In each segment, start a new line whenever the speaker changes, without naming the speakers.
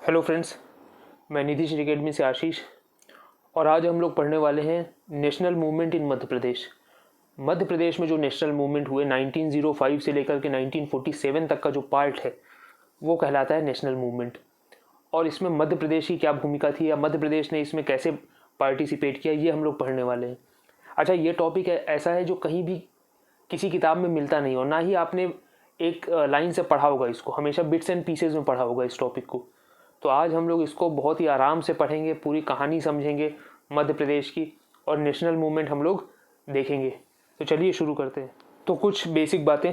Hello friends, मैं Nitish academy से आशीष। और आज हम लोग पढ़ने वाले हैं national movement in Madhya Pradesh. Madhya प्रदेश में जो नेशनल मूवमेंट हुए 1905 से लेकर के 1947 तक का जो पार्ट है वो कहलाता है नेशनल मूवमेंट। और इसमें मध्य प्रदेश की क्या भूमिका थी या मध्य प्रदेश ने इसमें कैसे पार्टिसिपेट किया, ये हम लोग पढ़ने वाले हैं। अच्छा, ये टॉपिक ऐसा है जो कहीं भी किसी किताब में मिलता नहीं और ना ही आपने एक लाइन से पढ़ा होगा, इसको हमेशा बिट्स एंड पीसेज में पढ़ा होगा इस टॉपिक को। तो आज हम लोग इसको बहुत ही आराम से पढ़ेंगे, पूरी कहानी समझेंगे मध्य प्रदेश की और नेशनल मूवमेंट हम लोग देखेंगे। तो चलिए शुरू करते हैं। तो कुछ बेसिक बातें।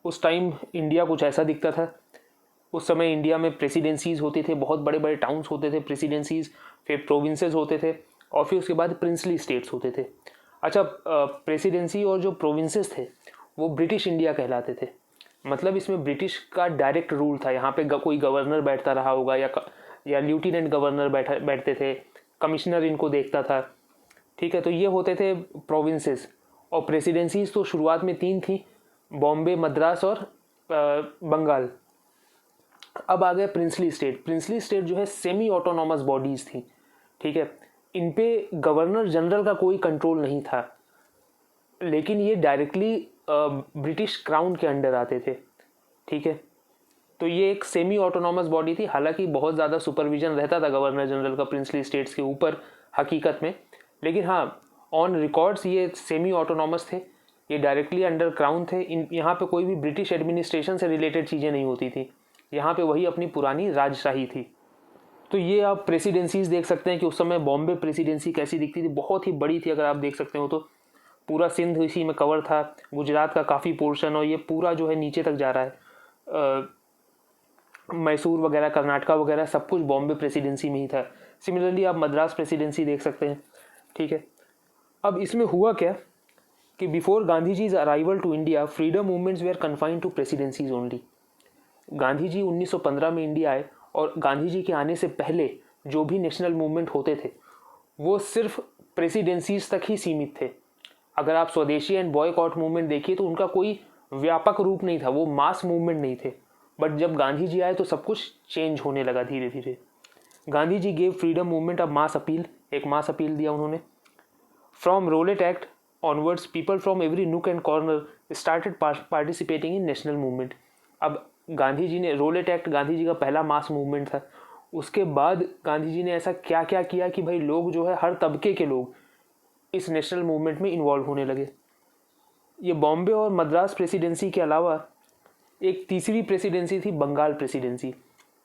उस टाइम इंडिया कुछ ऐसा दिखता था। उस समय इंडिया में प्रेसिडेंसीज होते थे, बहुत बड़े बड़े टाउन्स होते थे प्रेसिडेंसीज, फिर प्रोविंसेस होते थे और फिर उसके बाद प्रिंसली स्टेट्स होते थे। अच्छा, प्रेसिडेंसी और जो प्रोविंसेस थे वो ब्रिटिश इंडिया कहलाते थे। मतलब इसमें ब्रिटिश का डायरेक्ट रूल था। यहाँ पे कोई गवर्नर बैठता रहा होगा या लेफ्टिनेंट गवर्नर बैठते थे, कमिश्नर इनको देखता था। ठीक है, तो ये होते थे प्रोविंसेस। और प्रेसिडेंसीज तो शुरुआत में 3 थी, बॉम्बे, मद्रास और बंगाल। अब आ गए प्रिंसली स्टेट। प्रिंसली स्टेट जो है सेमी ऑटोनॉमस बॉडीज थी। ठीक है, इन पे गवर्नर जनरल का कोई कंट्रोल नहीं था, लेकिन ये डायरेक्टली ब्रिटिश क्राउन के अंडर आते थे। ठीक है, तो ये एक सेमी ऑटोनॉमस बॉडी थी। हालांकि बहुत ज़्यादा सुपरविजन रहता था गवर्नर जनरल का प्रिंसली स्टेट्स के ऊपर हकीकत में, लेकिन हाँ, ऑन रिकॉर्ड्स ये सेमी ऑटोनॉमस थे, ये डायरेक्टली अंडर क्राउन थे। यहाँ पे कोई भी ब्रिटिश एडमिनिस्ट्रेशन से रिलेटेड चीज़ें नहीं होती थी, यहाँ पे वही अपनी पुरानी राजशाही थी। तो ये आप प्रेसिडेंसीज देख सकते हैं कि उस समय बॉम्बे प्रेसिडेंसी कैसी दिखती थी, बहुत ही बड़ी थी। अगर आप देख सकते हो तो पूरा सिंध इसी में कवर था, गुजरात का काफ़ी पोर्शन, और ये पूरा जो है नीचे तक जा रहा है। मैसूर वगैरह, कर्नाटका वगैरह सब कुछ बॉम्बे प्रेसिडेंसी में ही था। सिमिलरली आप मद्रास प्रेसिडेंसी देख सकते हैं। ठीक है, अब इसमें हुआ क्या कि before Gandhi ji's arrival to India, freedom movements were confined to presidencies only. Gandhi ji 1915 में इंडिया आए और गांधी जी के आने से पहले जो भी नेशनल मूवमेंट होते थे वो सिर्फ प्रेसिडेंसीज तक ही सीमित थे। अगर आप स्वदेशी एंड बॉयकॉट मूवमेंट देखिए तो उनका कोई व्यापक रूप नहीं था, वो मास मूवमेंट नहीं थे। बट जब गांधी जी आए तो सब कुछ चेंज होने लगा धीरे धीरे। Gandhi ji gave freedom movement a mass appeal, एक मास अपील दिया उन्होंने। From Rowlatt act onwards people from every nook and corner started participating in national movement. अब गांधी जी ने, रोलेट एक्ट गांधी जी का पहला मास मूवमेंट था। उसके बाद गांधी जी ने ऐसा क्या क्या किया कि भाई लोग जो है, हर तबके के लोग इस नेशनल मूवमेंट में इन्वॉल्व होने लगे। ये बॉम्बे और मद्रास प्रेसिडेंसी के अलावा एक तीसरी प्रेसिडेंसी थी, बंगाल प्रेसिडेंसी,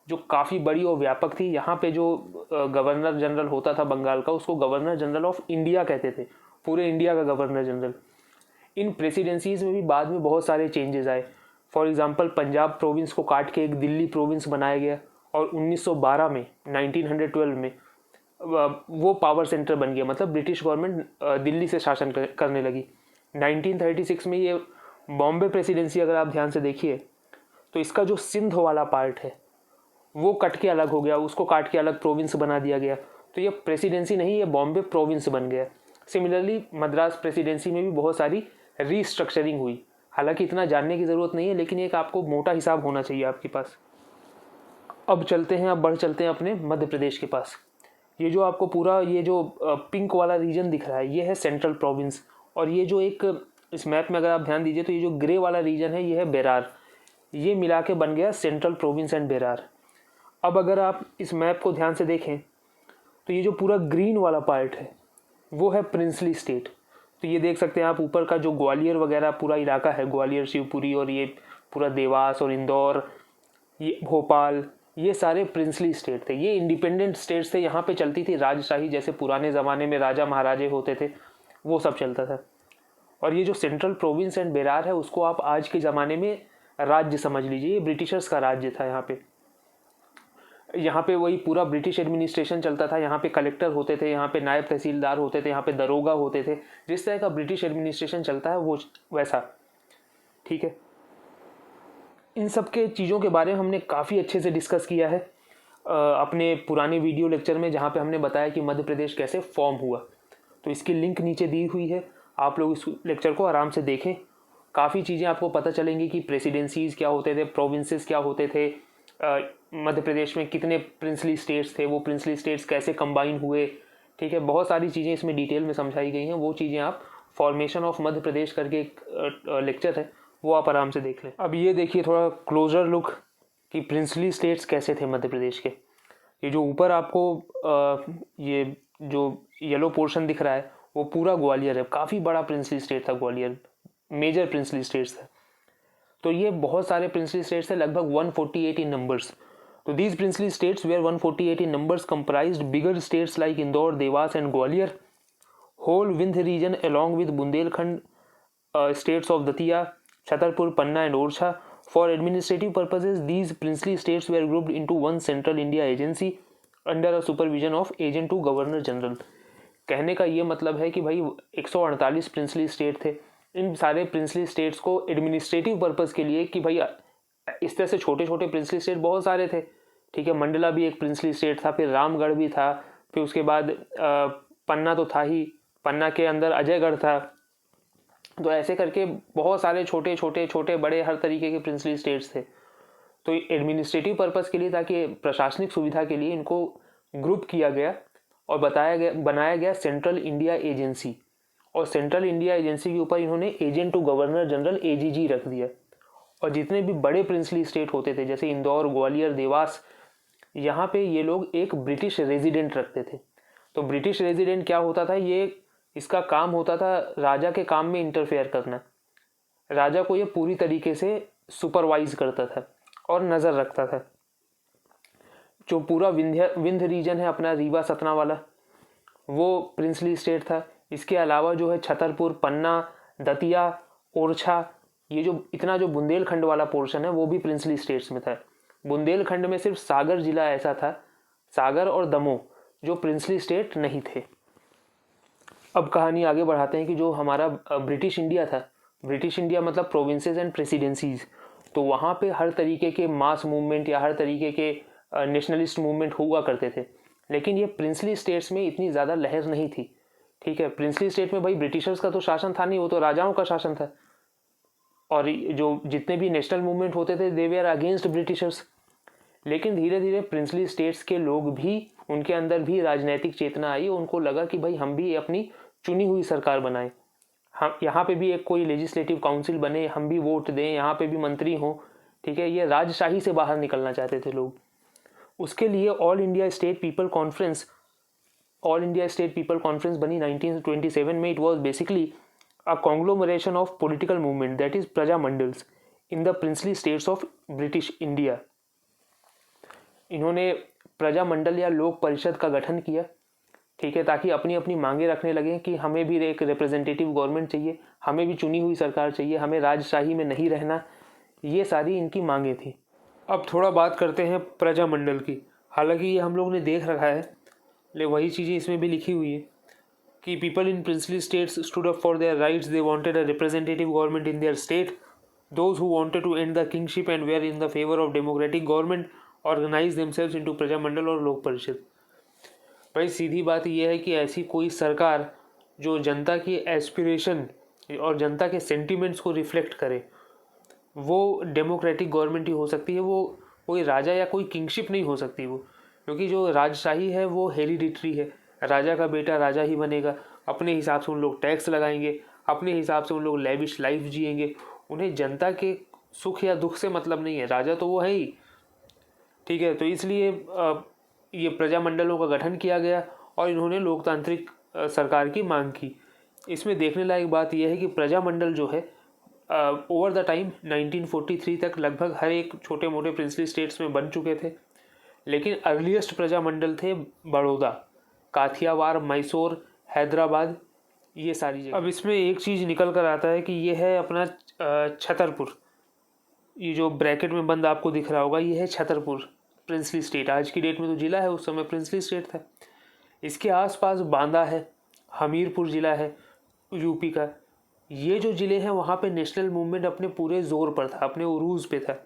जो काफ़ी बड़ी और व्यापक थी। यहाँ पे जो गवर्नर जनरल होता था बंगाल का, उसको गवर्नर जनरल ऑफ इंडिया कहते थे, पूरे इंडिया का गवर्नर जनरल। इन प्रेसिडेंसीज में भी बाद में बहुत सारे चेंजेस आए। फॉर एग्जांपल, पंजाब प्रोविंस को काट के एक दिल्ली प्रोविंस बनाया गया और 1912 में, 1912 में वो पावर सेंटर बन गया। मतलब ब्रिटिश गवर्नमेंट दिल्ली से शासन करने लगी। 1936 में ये बॉम्बे प्रेसिडेंसी, अगर आप ध्यान से देखिए तो इसका जो सिंध वाला पार्ट है वो कट के अलग हो गया, उसको काट के अलग प्रोविंस बना दिया गया। तो ये प्रेसिडेंसी नहीं, ये बॉम्बे प्रोविंस बन गया। सिमिलरली मद्रास प्रेसिडेंसी में भी बहुत सारी रीस्ट्रक्चरिंग हुई। हालांकि इतना जानने की ज़रूरत नहीं है, लेकिन एक आपको मोटा हिसाब होना चाहिए आपके पास। अब बढ़ चलते हैं अपने मध्य प्रदेश के पास। ये जो आपको पूरा ये जो पिंक वाला रीजन दिख रहा है ये है सेंट्रल प्रोविंस। और ये जो एक इस मैप में अगर आप ध्यान दीजिए तो ये जो ग्रे वाला रीजन है ये है बेरार। ये मिला के बन गया सेंट्रल प्रोविंस एंड बेरार। अब अगर आप इस मैप को ध्यान से देखें तो ये जो पूरा ग्रीन वाला पार्ट है वो है प्रिंसली स्टेट। तो ये देख सकते हैं आप, ऊपर का जो ग्वालियर वगैरह पूरा इलाका है, ग्वालियर, शिवपुरी और ये पूरा देवास और इंदौर, ये भोपाल, ये सारे प्रिंसली स्टेट थे। ये इंडिपेंडेंट स्टेट्स थे, यहाँ पे चलती थी राजशाही, जैसे पुराने ज़माने में राजा महाराजे होते थे वो सब चलता था। और ये जो सेंट्रल प्रोविंस एंड बेरार है उसको आप आज के ज़माने में राज्य समझ लीजिए। ये ब्रिटिशर्स का राज्य था। यहाँ पे वही पूरा ब्रिटिश एडमिनिस्ट्रेशन चलता था। यहाँ पे कलेक्टर होते थे, यहाँ पे नायब तहसीलदार होते थे, यहाँ पे दरोगा होते थे। जिस तरह का ब्रिटिश एडमिनिस्ट्रेशन चलता है वो वैसा। ठीक है, इन सब के चीज़ों के बारे में हमने काफ़ी अच्छे से डिस्कस किया है अपने पुराने वीडियो लेक्चर में, जहाँ पे हमने बताया कि मध्य प्रदेश कैसे फॉर्म हुआ। तो इसकी लिंक नीचे दी हुई है, आप लोग इस लेक्चर को आराम से देखें। काफ़ी चीज़ें आपको पता चलेंगी कि प्रेसिडेंसीज क्या होते थे, प्रोविंसेस क्या होते थे, मध्य प्रदेश में कितने प्रिंसली स्टेट्स थे, वो प्रिंसली स्टेट्स कैसे कंबाइन हुए, ठीक है, बहुत सारी चीज़ें इसमें डिटेल में समझाई गई हैं। वो चीज़ें आप फॉर्मेशन ऑफ मध्य प्रदेश करके एक लेक्चर है, वो आप आराम से देख लें। अब ये देखिए थोड़ा क्लोजर लुक कि प्रिंसली स्टेट्स कैसे थे मध्य प्रदेश के। ये जो ऊपर आपको ये जो येलो पोर्शन दिख रहा है वो पूरा ग्वालियर है, काफ़ी बड़ा प्रिंसली स्टेट था ग्वालियर, मेजर प्रिंसली स्टेट्स था। तो ये बहुत सारे प्रिंसली स्टेट्स थे, लगभग 148 इन नंबर्स। तो these princely states were 148 in numbers comprised bigger states like Indore, Dewas and Gwalior, whole Vindhya region along with Bundelkhand states of Datia, Chhatarpur, Panna and Orchha. For administrative purposes, these princely states were grouped into one central India agency under a supervision of agent to Governor General. कहने का ये मतलब है कि भाई 148 princely state थे। इन सारे princely states को एडमिनिस्ट्रेटिव पर्पज़ के लिए कि भाई इस तरह से छोटे छोटे प्रिंसली स्टेट बहुत सारे थे, ठीक है, मंडला भी एक प्रिंसली स्टेट था, फिर रामगढ़ भी था, फिर उसके बाद पन्ना तो था ही, पन्ना के अंदर अजयगढ़ था। तो ऐसे करके बहुत सारे छोटे छोटे छोटे बड़े हर तरीके के प्रिंसली स्टेट्स थे। तो एडमिनिस्ट्रेटिव पर्पस के लिए, ताकि प्रशासनिक सुविधा के लिए इनको ग्रुप किया गया और बनाया गया सेंट्रल इंडिया एजेंसी। और सेंट्रल इंडिया एजेंसी के ऊपर इन्होंने agent to governor general AGG रख दिया। और जितने भी बड़े प्रिंसली स्टेट होते थे जैसे इंदौर, ग्वालियर, देवास, यहाँ पे ये लोग एक ब्रिटिश रेजिडेंट रखते थे। तो ब्रिटिश रेजिडेंट क्या होता था, ये इसका काम होता था राजा के काम में इंटरफेयर करना। राजा को ये पूरी तरीके से सुपरवाइज करता था और नज़र रखता था। जो पूरा विंध्य रीजन है अपना रीवा सतना वाला, वो प्रिंसली स्टेट था। इसके अलावा जो है छतरपुर, पन्ना, दतिया, ओरछा, ये जो इतना जो बुंदेलखंड वाला पोर्शन है वो भी प्रिंसली स्टेट्स में था। बुंदेलखंड में सिर्फ सागर जिला ऐसा था, सागर और दमोह, जो प्रिंसली स्टेट नहीं थे। अब कहानी आगे बढ़ाते हैं कि जो हमारा ब्रिटिश इंडिया था, ब्रिटिश इंडिया मतलब प्रोविंसेस एंड प्रेसिडेंसीज, तो वहाँ पे हर तरीके के मास मूवमेंट या हर तरीके के नेशनलिस्ट मूवमेंट हुआ करते थे। लेकिन ये प्रिंसली स्टेट्स में इतनी ज़्यादा लहर नहीं थी, ठीक है। प्रिंसली स्टेट में भाई ब्रिटिशर्स का तो शासन था नहीं, वो तो राजाओं का शासन था। और जो जितने भी नेशनल मूवमेंट होते थे दे वेयर अगेंस्ट ब्रिटिशर्स। लेकिन धीरे धीरे प्रिंसली स्टेट्स के लोग भी, उनके अंदर भी राजनीतिक चेतना आई। उनको लगा कि भाई हम भी अपनी चुनी हुई सरकार बनाएं, हम यहाँ पे भी एक कोई लेजिस्लेटिव काउंसिल बने, हम भी वोट दें, यहाँ पे भी मंत्री हों, ठीक है। ये राजशाही से बाहर निकलना चाहते थे लोग। उसके लिए All India State People Conference बनी 1927 में। It was basically a conglomeration of political movement that is Praja Mandals in the princely states of British India. इन्होंने प्रजा मंडल या लोक परिषद का गठन किया, ठीक है, ताकि अपनी अपनी मांगे रखने लगे कि हमें भी एक रिप्रेजेंटेटिव गवर्नमेंट चाहिए, हमें भी चुनी हुई सरकार चाहिए, हमें राजशाही में नहीं रहना। ये सारी इनकी मांगे थी। अब थोड़ा बात करते हैं प्रजा मंडल की। हालांकि ये हम लोग ने देख रखा है, लेकिन वही चीज़ें इसमें भी लिखी हुई है कि people in princely states stood up for their rights, they wanted a representative government in their state, those who wanted to end the kingship and were in the favour of democratic government organise themselves into Praja Mandal और लोक परिषद। भाई सीधी बात यह है कि ऐसी कोई सरकार जो जनता की एस्पिरेशन और जनता के सेंटिमेंट्स को रिफ्लेक्ट करे, वो डेमोक्रेटिक गवर्नमेंट ही हो सकती है। वो कोई राजा या कोई किंगशिप नहीं हो सकती वो, क्योंकि जो राजशाही है वो हेरिडिटरी है। राजा का बेटा राजा ही बनेगा, अपने हिसाब से उन लोग टैक्स लगाएंगे, अपने हिसाब से उन लोग लेविश लाइफ जिएंगे, उन्हें जनता के सुख या दुख से मतलब नहीं है, राजा तो वो है ही, ठीक है। तो इसलिए ये प्रजामंडलों का गठन किया गया और इन्होंने लोकतांत्रिक सरकार की मांग की। इसमें देखने लायक बात यह है कि प्रजामंडल जो है ओवर द टाइम 1943 तक लगभग हर एक छोटे मोटे प्रिंसली स्टेट्स में बन चुके थे। लेकिन अर्लीस्ट प्रजामंडल थे बड़ौदा, काथियावाड़, मैसूर, हैदराबाद, ये सारी जगह। अब इसमें एक चीज़ निकल कर आता है कि ये है अपना छतरपुर। ये जो ब्रैकेट में बंद आपको दिख रहा होगा, ये है छतरपुर प्रिंसली स्टेट। आज की डेट में तो जिला है, उस समय प्रिंसली स्टेट था। इसके आसपास बांदा है, हमीरपुर जिला है यूपी का। ये जो ज़िले हैं वहाँ पे नेशनल मूवमेंट अपने पूरे ज़ोर पर था, अपने उरूज़ पे था।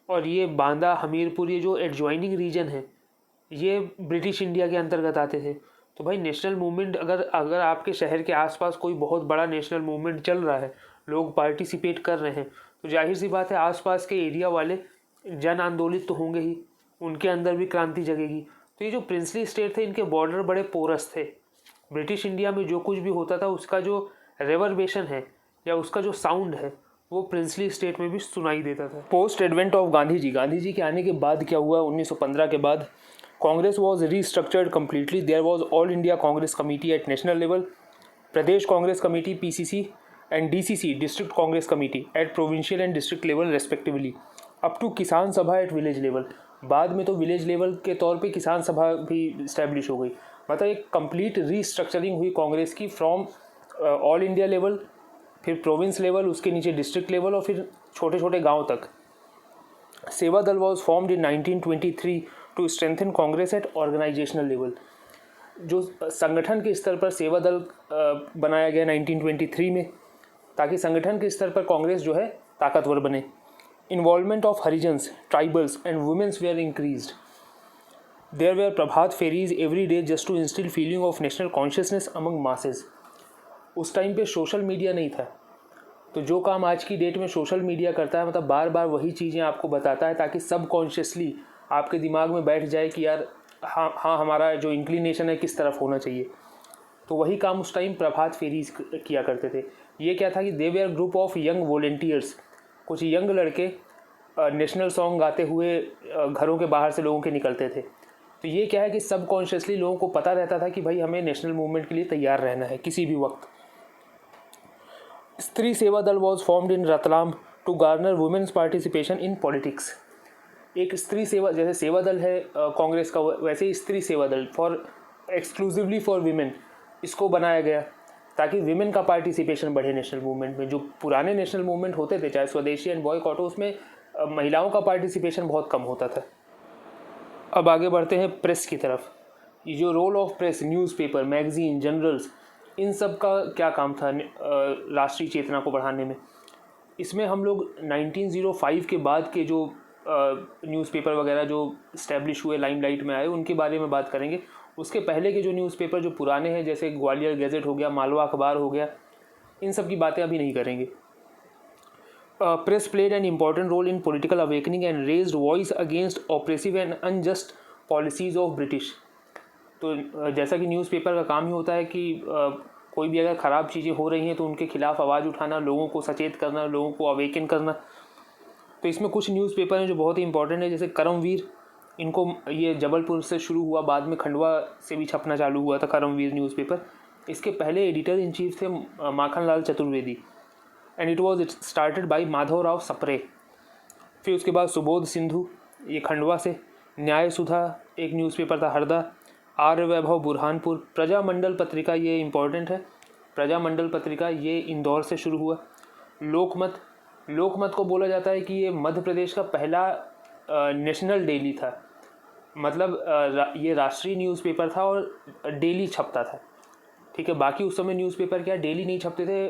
और ये बांदा, हमीरपुर, ये जो एडजॉइनिंग रीजन है, ये ब्रिटिश इंडिया के अंतर्गत आते थे। तो भाई नेशनल मूवमेंट अगर आपके शहर के आसपास कोई बहुत बड़ा नेशनल मूवमेंट चल रहा है, लोग पार्टिसिपेट कर रहे हैं, तो जाहिर सी बात है आसपास के एरिया वाले जन आंदोलित तो होंगे ही, उनके अंदर भी क्रांति जगेगी। तो ये जो प्रिंसली स्टेट थे इनके बॉर्डर बड़े पोरस थे। ब्रिटिश इंडिया में जो कुछ भी होता था उसका जो रेवर्बेशन है या उसका जो साउंड है वो प्रिंसली स्टेट में भी सुनाई देता था। Post advent of Gandhi ji के आने के बाद क्या हुआ, 1915 के बाद Congress was restructured completely. There was all India Congress committee at national level, Pradesh Congress committee PCC and DCC district Congress committee at provincial and district level respectively, up to Kisan Sabha at village level. बाद में तो विलेज लेवल के तौर पे किसान सभा भी इस्टेब्लिश हो गई। मतलब एक कंप्लीट रीस्ट्रक्चरिंग हुई कांग्रेस की फ्रॉम ऑल इंडिया लेवल, फिर प्रोविंस लेवल, उसके नीचे डिस्ट्रिक्ट लेवल और फिर छोटे छोटे गांव तक। Seva Dal was formed in 1923 to strengthen Congress at organisational level. जो संगठन के स्तर पर सेवा दल बनाया गया 1923 में, ताकि संगठन के स्तर पर कांग्रेस जो है ताकतवर बने। Involvement of Harijans, tribals and womens were increased. There were Prabhat pheris every day just to instil feeling of national consciousness among masses. उस टाइम पे सोशल मीडिया नहीं था, तो जो काम आज की डेट में सोशल मीडिया करता है, मतलब बार बार वही चीज़ें आपको बताता है ताकि सब कॉन्शियसली आपके दिमाग में बैठ जाए कि यार हाँ हमारा जो इंक्लिनेशन है किस तरफ होना चाहिए। तो वही काम उस टाइम प्रभात फेरीज किया करते थे। ये क्या था कि they were group of young volunteers, कुछ यंग लड़के नेशनल सॉन्ग गाते हुए घरों के बाहर से लोगों के निकलते थे। तो ये क्या है कि सब कॉन्शियसली लोगों को पता रहता था कि भाई हमें नेशनल मूवमेंट के लिए तैयार रहना है किसी भी वक्त। Stri Seva Dal was formed in Ratlam to garner womens participation in politics. एक स्त्री सेवा, जैसे सेवा दल है कांग्रेस का, वैसे ही स्त्री सेवा दल फॉर एक्सक्लूसिवली फॉर वीमेन इसको बनाया गया ताकि विमेन का पार्टिसिपेशन बढ़े नेशनल मूवमेंट में। जो पुराने नेशनल मूवमेंट होते थे चाहे स्वदेशी एंड बॉयकॉट, उसमें महिलाओं का पार्टिसिपेशन बहुत कम होता था। अब आगे बढ़ते हैं प्रेस की तरफ। ये जो role of press, newspaper, magazine, journals, इन सब का क्या काम था राष्ट्रीय चेतना को बढ़ाने में। इसमें हम लोग 1905 के बाद के जो न्यूज़पेपर वगैरह जो इस्टेब्लिश हुए, लाइमलाइट में आए, उनके बारे में बात करेंगे। उसके पहले के जो न्यूज़पेपर जो पुराने हैं, जैसे ग्वालियर गैजेट हो गया, मालवा अखबार हो गया, इन सब की बातें अभी नहीं करेंगे। Press played an important role in political awakening and raised voice against oppressive and unjust policies of British. तो जैसा कि न्यूज़पेपर का काम ही होता है कि कोई भी अगर ख़राब चीज़ें हो रही हैं तो उनके खिलाफ़ आवाज़ उठाना, लोगों को सचेत करना, लोगों को अवेकन करना। तो इसमें कुछ न्यूज़पेपर हैं जो बहुत ही इंपॉर्टेंट है, जैसे करमवीर। इनको ये जबलपुर से शुरू हुआ, बाद में खंडवा से भी छपना चालू हुआ था करमवीर न्यूज़पेपर। इसके पहले एडिटर इन चीफ थे Makhanlal Chaturvedi and it was started by Madhavrao Sapre. फिर उसके बाद सुबोध सिंधु, ये खंडवा से। न्याय सुधा एक न्यूज़पेपर था हरदा। आर्य वैभव बुरहानपुर। प्रजामंडल पत्रिका, ये इम्पॉर्टेंट है, प्रजामंडल पत्रिका, ये इंदौर से शुरू हुआ। लोकमत, लोकमत को बोला जाता है कि ये मध्य प्रदेश का पहला नेशनल डेली था। मतलब ये राष्ट्रीय न्यूज़पेपर था और डेली छपता था। ठीक है, बाकी उस समय न्यूज़पेपर क्या डेली नहीं छपते थे,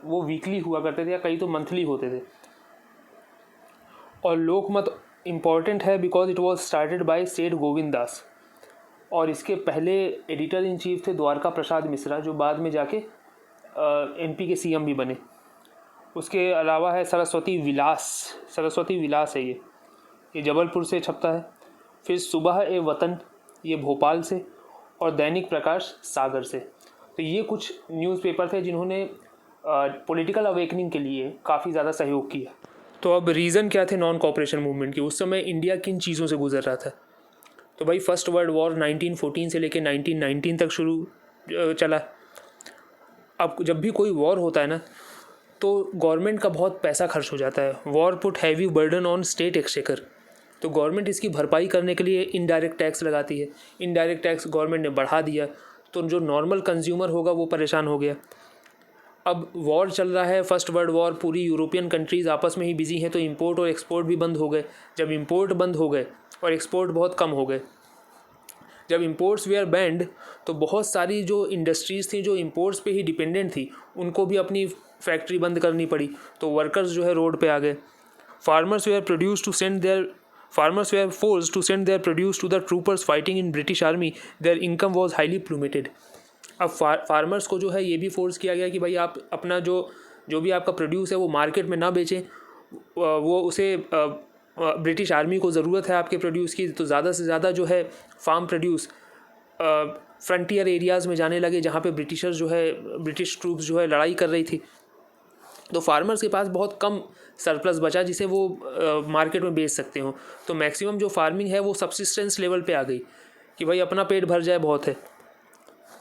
वो वीकली हुआ करते थे या कई तो मंथली होते थे। और लोकमत इम्पॉर्टेंट है because it was started by सेठ गोविंद दास, और इसके पहले एडिटर इन चीफ थे द्वारका प्रसाद मिश्रा, जो बाद में जाके MP के CM भी बने। उसके अलावा है सरस्वती विलास, सरस्वती विलास है ये जबलपुर से छपता है। फिर सुबह ए वतन, ये भोपाल से, और दैनिक प्रकाश सागर से। तो ये कुछ न्यूज़पेपर थे जिन्होंने पॉलिटिकल अवेकनिंग के लिए काफ़ी ज़्यादा सहयोग किया। तो अब रीज़न क्या थे नॉन कॉपरेशन मूवमेंट की, उस समय इंडिया किन चीज़ों से गुजर रहा था। तो भाई फर्स्ट वर्ल्ड वॉर 1914 से लेकर 1919 तक शुरू चला। अब जब भी कोई वॉर होता है ना, तो गवर्नमेंट का बहुत पैसा खर्च हो जाता है। War put heavy burden on state exchequer. तो गवर्नमेंट इसकी भरपाई करने के लिए इनडायरेक्ट टैक्स लगाती है। इनडायरेक्ट टैक्स गवर्नमेंट ने बढ़ा दिया, तो जो नॉर्मल कंज्यूमर होगा वो परेशान हो गया। अब वॉर चल रहा है, फर्स्ट वर्ल्ड वॉर, पूरी यूरोपियन कंट्रीज़ आपस में ही बिजी हैं, तो इंपोर्ट और एक्सपोर्ट भी बंद हो गए। जब इंपोर्ट बंद हो गए और एक्सपोर्ट बहुत कम हो गए, जब इंपोर्ट्स वे आर बैंड, तो बहुत सारी जो इंडस्ट्रीज़ थी जो इंपोर्ट्स पे ही डिपेंडेंट थी, उनको भी अपनी फैक्ट्री बंद करनी पड़ी। तो वर्कर्स जो है रोड पे आ गए। Farmers were forced to send their produce to the troopers fighting in British army. Their income was highly plummeted. अब फार्मर्स को जो है ये भी फोर्स किया गया कि भाई आप अपना जो भी आपका प्रोड्यूस है वो मार्केट में ना बेचें, वो उसे ब्रिटिश आर्मी को ज़रूरत है आपके प्रोड्यूस की, तो ज़्यादा से ज़्यादा जो है फार्म प्रोड्यूस फ्रंटियर एरियाज़ में जाने लगे जहाँ पे ब्रिटिशर्स जो है, ब्रिटिश ट्रूप्स जो है लड़ाई कर रही थी। तो फार्मर्स के पास बहुत कम सरप्लस बचा जिसे वो मार्केट में बेच सकते हो। तो मैक्सिमम जो फार्मिंग है वो सब्सिस्टेंस लेवल पे आ गई कि भाई अपना पेट भर जाए बहुत है।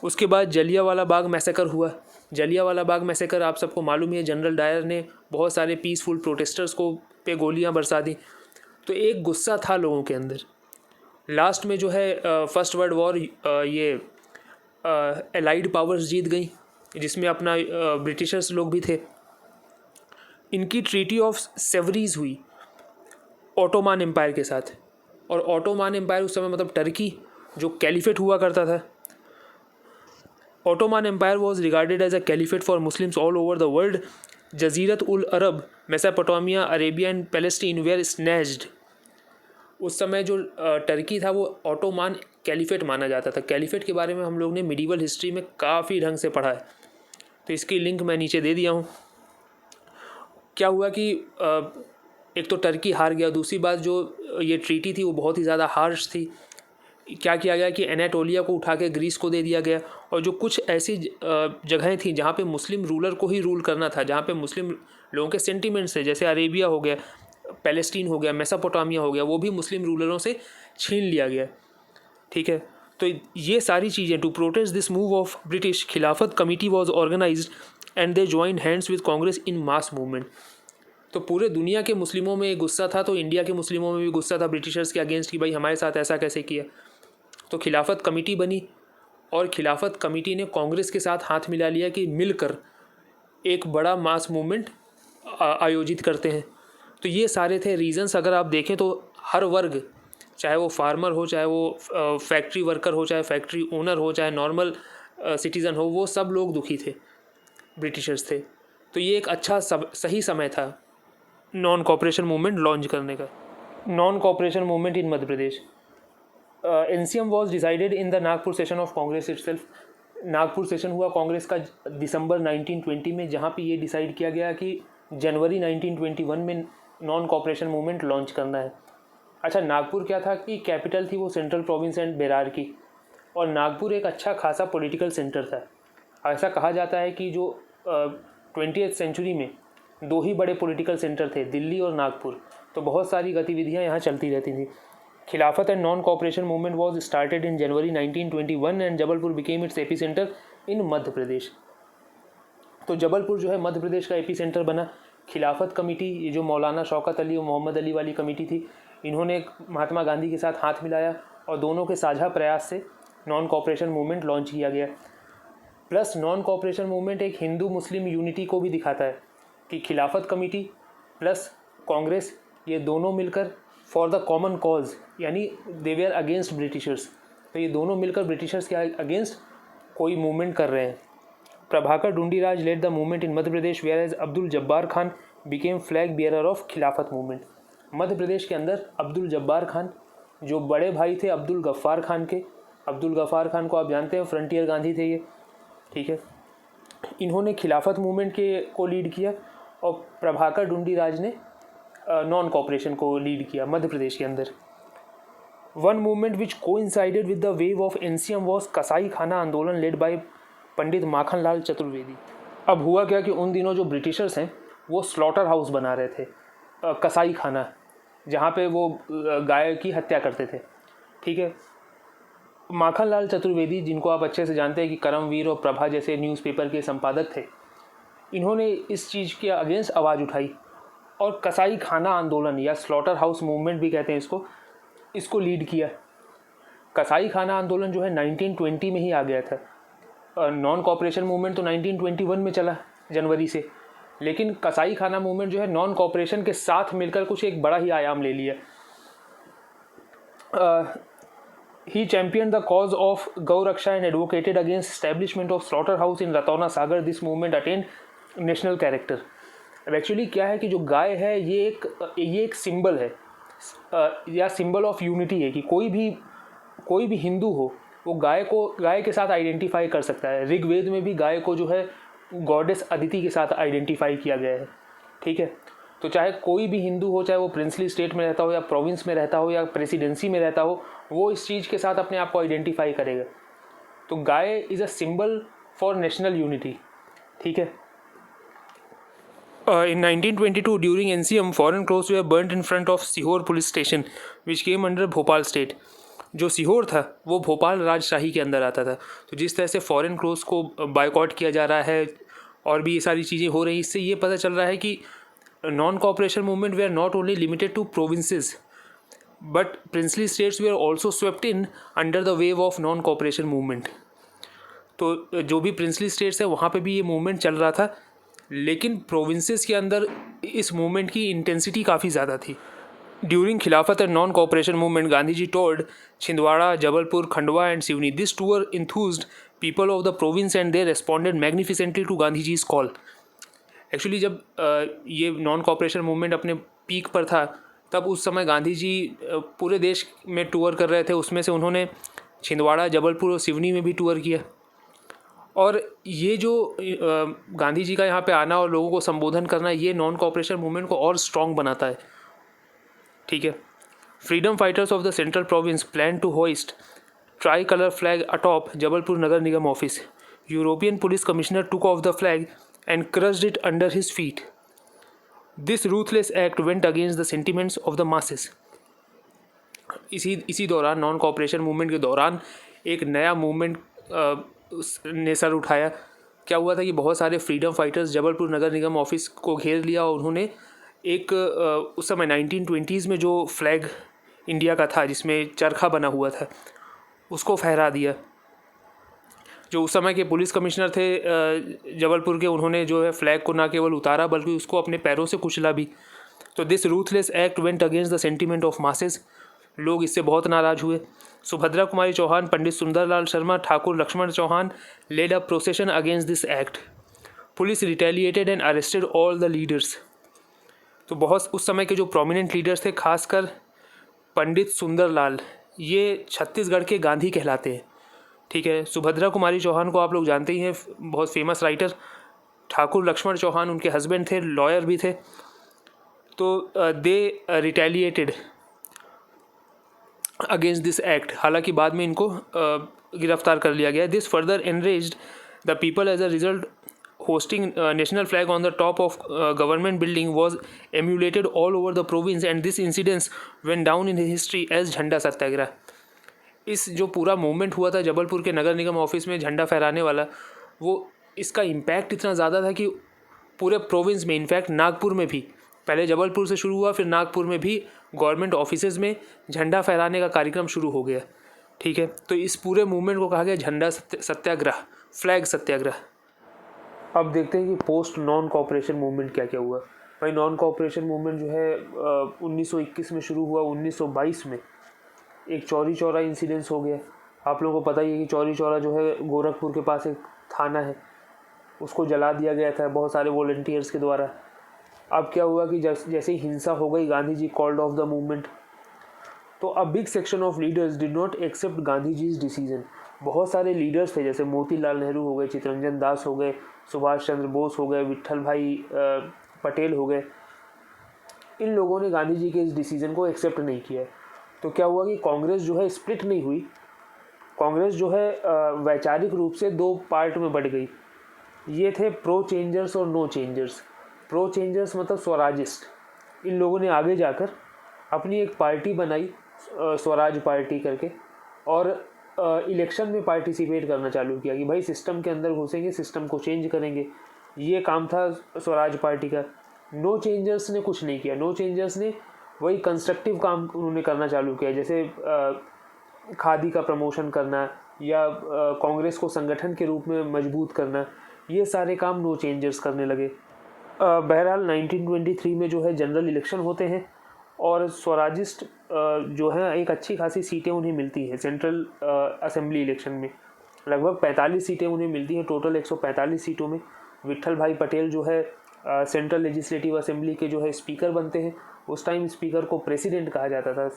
उसके बाद जलियांवाला बाग मैसेकर हुआ। जलियांवाला बाग मैसेकर आप सबको मालूम है, जनरल डायर ने बहुत सारे पीसफुल प्रोटेस्टर्स को पे गोलियां बरसा दी। तो एक गुस्सा था लोगों के अंदर। लास्ट में जो है फर्स्ट वर्ल्ड वॉर ये एलाइड पावर्स जीत गई, जिसमें अपना ब्रिटिशर्स लोग भी थे। इनकी ट्रीटी ऑफ सेवरीज हुई ऑटोमान एम्पायर के साथ, और ऑटोमान एम्पायर उस समय मतलब टर्की जो कैलिफेट हुआ करता था। Ottoman empire was regarded as a caliphate for Muslims all over the world. Jazirat ul Arab, Mesopotamia, Arabia and Palestine were snatched. उस समय जो टर्की था वो ऑटोमान कैलिफेट माना जाता था। कैलिफेट के बारे में हम लोग ने मिडीवल हिस्ट्री में काफ़ी ढंग से पढ़ा है, तो इसकी लिंक मैं नीचे दे दिया हूँ। क्या हुआ कि एक तो टर्की हार गया, दूसरी बात जो ये ट्रीटी थी वो बहुत ही ज़्यादा हार्श थी। क्या किया गया कि एनाटोलिया को उठा के ग्रीस को दे दिया गया, और जो कुछ ऐसी जगहें थी जहाँ पे मुस्लिम रूलर को ही रूल करना था, जहाँ पे मुस्लिम लोगों के सेंटिमेंट्स थे, जैसे अरेबिया हो गया, पैलेस्टीन हो गया, मेसोपोटामिया हो गया, वो भी मुस्लिम रूलरों से छीन लिया गया। ठीक है, तो ये सारी चीज़ें, to protest this move of British, Khilafat committee was organised and they join hands with Congress in mass movement. तो पूरे दुनिया के मुस्लिमों में गुस्सा था, तो इंडिया के मुस्लिमों में भी गुस्सा था ब्रिटिशर्स के अगेंस्ट कि भाई हमारे साथ ऐसा कैसे किया। तो खिलाफत कमेटी बनी, और खिलाफत कमेटी ने कांग्रेस के साथ हाथ मिला लिया कि मिलकर एक बड़ा मास मूवमेंट आयोजित करते हैं। तो ये सारे थे रीज़न्स। अगर आप देखें तो हर वर्ग, चाहे वो फार्मर हो, चाहे वो फैक्ट्री वर्कर हो, चाहे फैक्ट्री ओनर हो, चाहे नॉर्मल सिटीज़न हो, वो सब लोग दुखी थे, ब्रिटिशर्स थे। तो ये एक अच्छा सही समय था नॉन कॉपरेशन मूवमेंट लॉन्च करने का। Non cooperation movement in Madhya Pradesh. NCM was decided in the Nagpur session of Congress itself. Nagpur session हुआ कांग्रेस का दिसंबर 1920 में, जहाँ पे ये डिसाइड किया गया कि जनवरी 1921 में नॉन कॉपरेशन मूवमेंट लॉन्च करना है। अच्छा, नागपुर क्या था कि कैपिटल थी वो सेंट्रल प्रोविंस एंड बेरार की, और नागपुर एक अच्छा खासा पॉलिटिकल सेंटर था। ऐसा कहा जाता है कि जो 20th सेंचुरी में दो ही बड़े पॉलिटिकल सेंटर थे, दिल्ली और नागपुर, तो बहुत सारी गतिविधियाँ यहाँ चलती रहती थी। Khilafat and non cooperation movement was started in January 1921 and Jabalpur became its epicentre in Madhya Pradesh. तो जबलपुर जो है मध्य प्रदेश का एपी सेंटर बना। खिलाफत कमेटी, ये जो मौलाना शौकत अली और मोहम्मद अली वाली कमेटी थी, इन्होंने महात्मा गांधी के साथ हाथ मिलाया और दोनों के साझा प्रयास से नॉन कॉपरेशन मूवमेंट लॉन्च किया गया। प्लस नॉन कॉपरेशन मूवमेंट एक हिंदू मुस्लिम यूनिटी को भी दिखाता है कि खिलाफत कमेटी प्लस कांग्रेस, ये दोनों मिलकर फॉर द कॉमन कॉज, यानी दे वेयर अगेंस्ट ब्रिटिशर्स, तो ये दोनों मिलकर ब्रिटिशर्स के अगेंस्ट कोई मूवमेंट कर रहे हैं। Prabhakar Dhundhiraj led the movement in Madhya Pradesh, whereas Abdul Jabbar Khan became flag bearer of Khilafat movement. Madhya Pradesh के अंदर अब्दुल जब्बार खान, जो बड़े भाई थे अब्दुल गफ्फार खान के, अब्दुल गफ्फार खान को आप जानते हैं, फ्रंटियर गांधी थे ये, ठीक है, इन्होंने खिलाफत मूवमेंट को लीड किया, और प्रभाकर ढूंढीराज ने नॉन कॉपरेशन को लीड किया मध्य प्रदेश के अंदर। One movement which coincided with the wave of NCM was कसाई खाना आंदोलन लेड बाय पंडित माखनलाल चतुर्वेदी। अब हुआ क्या कि उन दिनों जो ब्रिटिशर्स हैं वो स्लॉटर हाउस बना रहे थे, कसाई खाना, जहाँ पे वो गाय की हत्या करते थे, ठीक है। माखनलाल चतुर्वेदी, जिनको आप अच्छे से जानते हैं कि करमवीर और प्रभा जैसे न्यूज़पेपर के संपादक थे, इन्होंने इस चीज़ के अगेंस्ट आवाज़ उठाई और कसाई खाना आंदोलन या स्लॉटर हाउस मूवमेंट भी कहते हैं इसको लीड किया। कसाई खाना आंदोलन जो है 1920 में ही आ गया था। नॉन कॉपरेशन मूवमेंट तो 1921 में चला जनवरी से, लेकिन कसाई खाना मूवमेंट जो है नॉन कॉपरेशन के साथ मिलकर कुछ एक बड़ा ही आयाम ले लिया। He championed the cause of gau raksha and advocated against establishment of slaughterhouse in Ratona Sagar. This movement attained national character. अब एक्चुअली क्या है कि जो गाय है ये एक सिंबल है, या सिंबल ऑफ यूनिटी है, कि कोई भी हिंदू हो वो गाय के साथ आइडेंटिफाई कर सकता है। ऋग्वेद में भी गाय को जो है गॉडेस अदिति के साथ आइडेंटिफाई किया गया है, ठीक है। तो चाहे कोई भी हिंदू हो, चाहे वो प्रिंसली स्टेट में रहता हो या प्रोविंस में रहता हो या प्रेसिडेंसी में रहता हो, वो इस चीज़ के साथ अपने आप को आइडेंटिफाई करेगा। तो guy is a symbol for national unity, ठीक है। In 1922, during NCM, foreign clothes were burnt in front of Sehore police station, which came under Bhopal state. जो सीहोर था वो भोपाल राजशाही के अंदर आता था। तो जिस तरह से फॉरेन क्लोथ्स को बायकॉट किया जा रहा है और भी ये सारी चीज़ें हो रही, इससे ये पता चल रहा है कि non cooperation movement were not only limited to provinces but princely states were also swept in under the wave of non cooperation movement. तो जो भी प्रिंसली स्टेट्स है वहाँ पे भी ये मूवमेंट चल रहा था, लेकिन प्रोविंसेस के अंदर इस मूवमेंट की इंटेंसिटी काफ़ी ज़्यादा थी। During Khilafat and non cooperation movement, Gandhi ji toured Chhindwara, Jabalpur, Khandwa and Seoni. This tour enthused people of the province and they responded magnificently to Gandhi जी's call. एक्चुअली जब ये नॉन कॉपरेशन मूवमेंट अपने पीक पर था, तब उस समय गांधी जी पूरे देश में टूर कर रहे थे। उसमें से उन्होंने छिंदवाड़ा, जबलपुर और सिवनी में भी टूर किया। और ये जो गांधी जी का यहाँ पे आना और लोगों को संबोधन करना, ये नॉन कॉपरेशन मूवमेंट को और स्ट्रॉन्ग बनाता है, ठीक है। Freedom fighters of the central province plan to hoist tricolour flag atop Jabalpur Nagar Nigam office. European police commissioner took off the flag and crushed it under his feet. This ruthless act went against the sentiments of the masses. इसी दौरान non cooperation movement के दौरान एक नया movement ने sir उठाया। क्या हुआ था कि बहुत सारे freedom fighters Jabalpur Nagar Nigam office को घेर लिया और उन्होंने एक उस समय 1920s में जो फ्लैग इंडिया का था जिसमें चरखा बना हुआ था उसको फहरा दिया। जो उस समय के पुलिस कमिश्नर थे जबलपुर के, उन्होंने जो है फ्लैग को ना केवल उतारा बल्कि उसको अपने पैरों से कुचला भी। तो this ruthless act went against the sentiment of masses. लोग इससे बहुत नाराज हुए. Subhadra Kumari Chauhan, Pandit Sundarlal Sharma, Thakur Lakshman Chauhan led a procession against this act. Police retaliated and arrested all the leaders. तो बहुत उस समय के जो प्रोमिनेंट लीडर्स थे, खासकर पंडित सुंदरलाल, ये छत्तीसगढ़ के गांधी कहलाते हैं, ठीक है। सुभद्रा कुमारी चौहान को आप लोग जानते ही हैं, बहुत फेमस राइटर. ठाकुर लक्ष्मण चौहान उनके हस्बैंड थे, लॉयर भी थे. तो they retaliated against this act. हालांकि बाद में इनको गिरफ्तार कर लिया गया. This further enraged the people. As a result, hoisting national flag on the top of government building was emulated all over the province and this incidence went down in history as Jhanda Satyagraha. इस जो पूरा movement हुआ था जबलपुर के नगर Nigam office में झंडा फहराने वाला, वो इसका इम्पैक्ट इतना ज़्यादा था कि पूरे प्रोविंस में, इनफैक्ट नागपुर में भी, पहले जबलपुर से शुरू हुआ, फिर नागपुर में भी गवर्नमेंट ऑफिसेज में झंडा फहराने का कार्यक्रम शुरू हो गया, ठीक है। तो इस पूरे मूवमेंट को कहा गया झंडा सत्याग्रह, फ्लैग सत्याग्रह. अब देखते हैं कि पोस्ट नॉन कॉपरेशन मूवमेंट क्या क्या हुआ. भाई नॉन कॉपरेशन मूवमेंट जो है 1921 में शुरू हुआ. 1922 में एक चौरी चौरा इंसिडेंस हो गया. आप लोगों को पता ही है कि चौरी चौरा जो है गोरखपुर के पास एक थाना है, उसको जला दिया गया था बहुत सारे वॉलंटियर्स के द्वारा. अब क्या हुआ कि जैसे ही हिंसा हो गई, Gandhi ji called off the movement. तो a big section of leaders did not accept Gandhi ji's decision. बहुत सारे लीडर्स थे, जैसे मोतीलाल नेहरू हो गए, चित्तरंजन दास हो गए, सुभाष चंद्र बोस हो गए, विट्ठल भाई पटेल हो गए. इन लोगों ने गांधी जी के इस डिसीजन को एक्सेप्ट नहीं किया. तो क्या हुआ कि कांग्रेस जो है स्प्लिट नहीं हुई. कांग्रेस जो है वैचारिक रूप से दो पार्ट में बट गई. ये थे प्रो चेंजर्स और नो चेंजर्स. प्रो चेंजर्स मतलब स्वराजिस्ट. इन लोगों ने आगे जाकर अपनी एक पार्टी बनाई, स्वराज पार्टी करके, और इलेक्शन में पार्टिसिपेट करना चालू किया कि भाई सिस्टम के अंदर घुसेंगे, सिस्टम को चेंज करेंगे. ये काम था स्वराज पार्टी का. नो चेंजर्स ने कुछ नहीं किया. नो चेंजर्स ने वही कंस्ट्रक्टिव काम उन्होंने करना चालू किया, जैसे खादी का प्रमोशन करना या कांग्रेस को संगठन के रूप में मजबूत करना. ये सारे काम नो चेंजर्स करने लगे. बहरहाल 1923 में जो है जनरल इलेक्शन होते हैं और स्वराजिस्ट जो है एक अच्छी खासी सीटें उन्हें मिलती हैं. सेंट्रल असेंबली इलेक्शन में लगभग 45 सीटें उन्हें मिलती हैं. टोटल 145 सीटों में विट्ठल भाई पटेल जो है सेंट्रल लेजिस्लेटिव असेंबली के जो है स्पीकर बनते हैं. उस टाइम स्पीकर को प्रेसिडेंट कहा जाता था.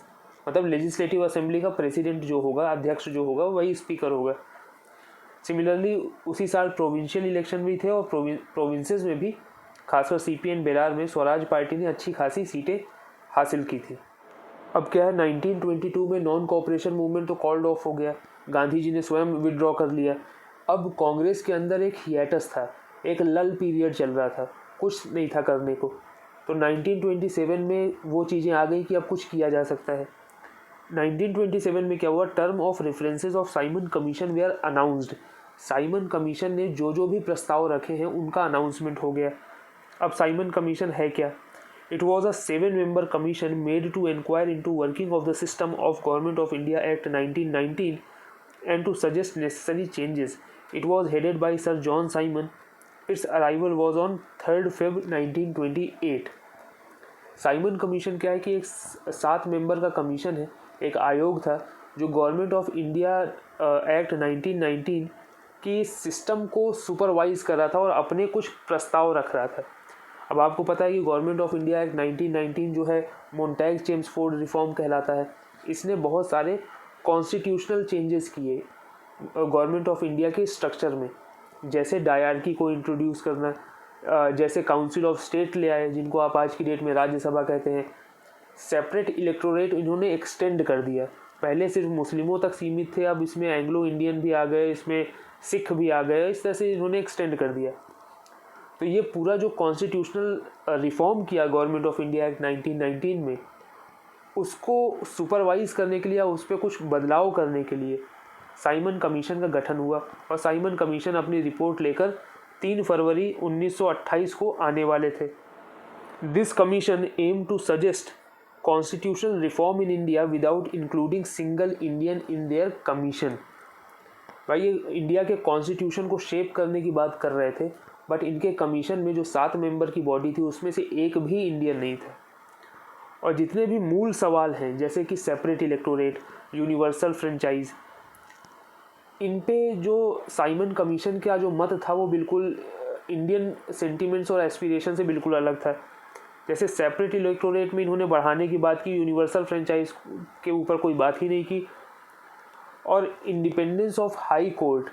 मतलब लेजिस्लेटिव असेंबली का प्रेसिडेंट जो होगा, अध्यक्ष जो होगा, वही स्पीकर होगा. सिमिलरली उसी साल प्रोविंशियल इलेक्शन भी थे और प्रोविंसेस में भी खासकर CPN बेरार में स्वराज पार्टी ने अच्छी खासी सीटें हासिल की थी। अब क्या है, 1922 में नॉन कोऑपरेशन मूवमेंट तो कॉल्ड ऑफ हो गया, गांधी जी ने स्वयं विड्रॉ कर लिया। अब कांग्रेस के अंदर एक हिएटस था, एक लल पीरियड चल रहा था, कुछ नहीं था करने को। तो 1927 में वो चीज़ें आ गई कि अब कुछ किया जा सकता है। 1927 में क्या हुआ, term of references of Simon commission were announced. Simon commission ने जो भी प्रस्ताव रखे हैं उनका अनाउंसमेंट हो गया। अब साइमन कमीशन है क्या? It was a 7-member commission made to inquire into working of the system of government of India act 1919 and to suggest necessary changes. It was headed by Sir John Simon. Its arrival was on 3rd Feb 1928. Simon commission क्या है कि एक 7 member का commission है, एक आयोग था जो गवर्नमेंट ऑफ इंडिया एक्ट 1919 की सिस्टम को सुपरवाइज कर रहा था और अपने कुछ प्रस्ताव रख रहा था। अब आपको पता है कि गवर्नमेंट ऑफ इंडिया एक्ट 1919 जो है मोन्टैग चेम्सफोर्ड रिफॉर्म कहलाता है। इसने बहुत सारे कॉन्स्टिट्यूशनल चेंजेस किए गवर्नमेंट ऑफ इंडिया के स्ट्रक्चर में, जैसे डायरकी को इंट्रोड्यूस करना, जैसे काउंसिल ऑफ स्टेट ले आए जिनको आप आज की डेट में राज्यसभा कहते हैं। सेपरेट इलेक्टोरेट इन्होंने एक्सटेंड कर दिया, पहले सिर्फ मुस्लिमों तक सीमित थे, अब इसमें एंग्लो इंडियन भी आ गए, इसमें सिख भी आ गए, इस तरह से इन्होंने एक्सटेंड कर दिया। तो ये पूरा जो कॉन्स्टिट्यूशनल रिफॉर्म किया गवर्नमेंट ऑफ इंडिया एक्ट 1919 में, उसको सुपरवाइज करने के लिए, उस पर कुछ बदलाव करने के लिए साइमन कमीशन का गठन हुआ। और साइमन कमीशन अपनी रिपोर्ट लेकर 3 फरवरी 1928 को आने वाले थे। This commission aim to suggest constitutional reform in India without including single Indian in their commission. भाई ये इंडिया के कॉन्स्टिट्यूशन को शेप करने की बात कर रहे थे, बट इनके कमीशन में जो 7 मेंबर की बॉडी थी उसमें से एक भी इंडियन नहीं था। और जितने भी मूल सवाल हैं जैसे कि सेपरेट इलेक्टोरेट, यूनिवर्सल फ्रेंचाइज, इन पे जो साइमन कमीशन का जो मत था वो बिल्कुल इंडियन सेंटिमेंट्स और एस्पिरेशन से बिल्कुल अलग था। जैसे सेपरेट इलेक्टोरेट में इन्होंने बढ़ाने की बात की, यूनिवर्सल फ्रेंचाइज के ऊपर कोई बात ही नहीं की, और इंडिपेंडेंस ऑफ हाई कोर्ट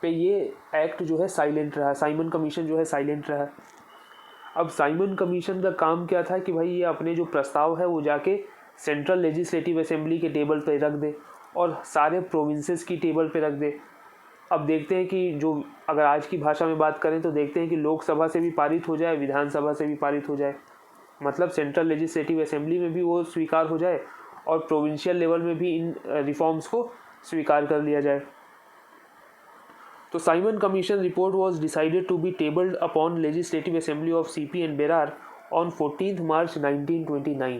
पे ये एक्ट जो है साइलेंट रहा, साइमन कमीशन जो है साइलेंट रहा। अब साइमन कमीशन का काम क्या था कि भाई ये अपने जो प्रस्ताव है वो जाके सेंट्रल लेजिस्लेटिव असेंबली के टेबल पे रख दे और सारे प्रोविंसेस की टेबल पे रख दे। अब देखते हैं कि जो, अगर आज की भाषा में बात करें तो देखते हैं कि लोकसभा से भी पारित हो जाए, विधानसभा से भी पारित हो जाए, मतलब सेंट्रल लेजिस्लेटिव असेंबली में भी वो स्वीकार हो जाए और प्रोविंशियल लेवल में भी इन रिफॉर्म्स को स्वीकार कर लिया जाए। तो Simon commission report was decided to be tabled upon legislative assembly of CPN Berar on 14 March 1929।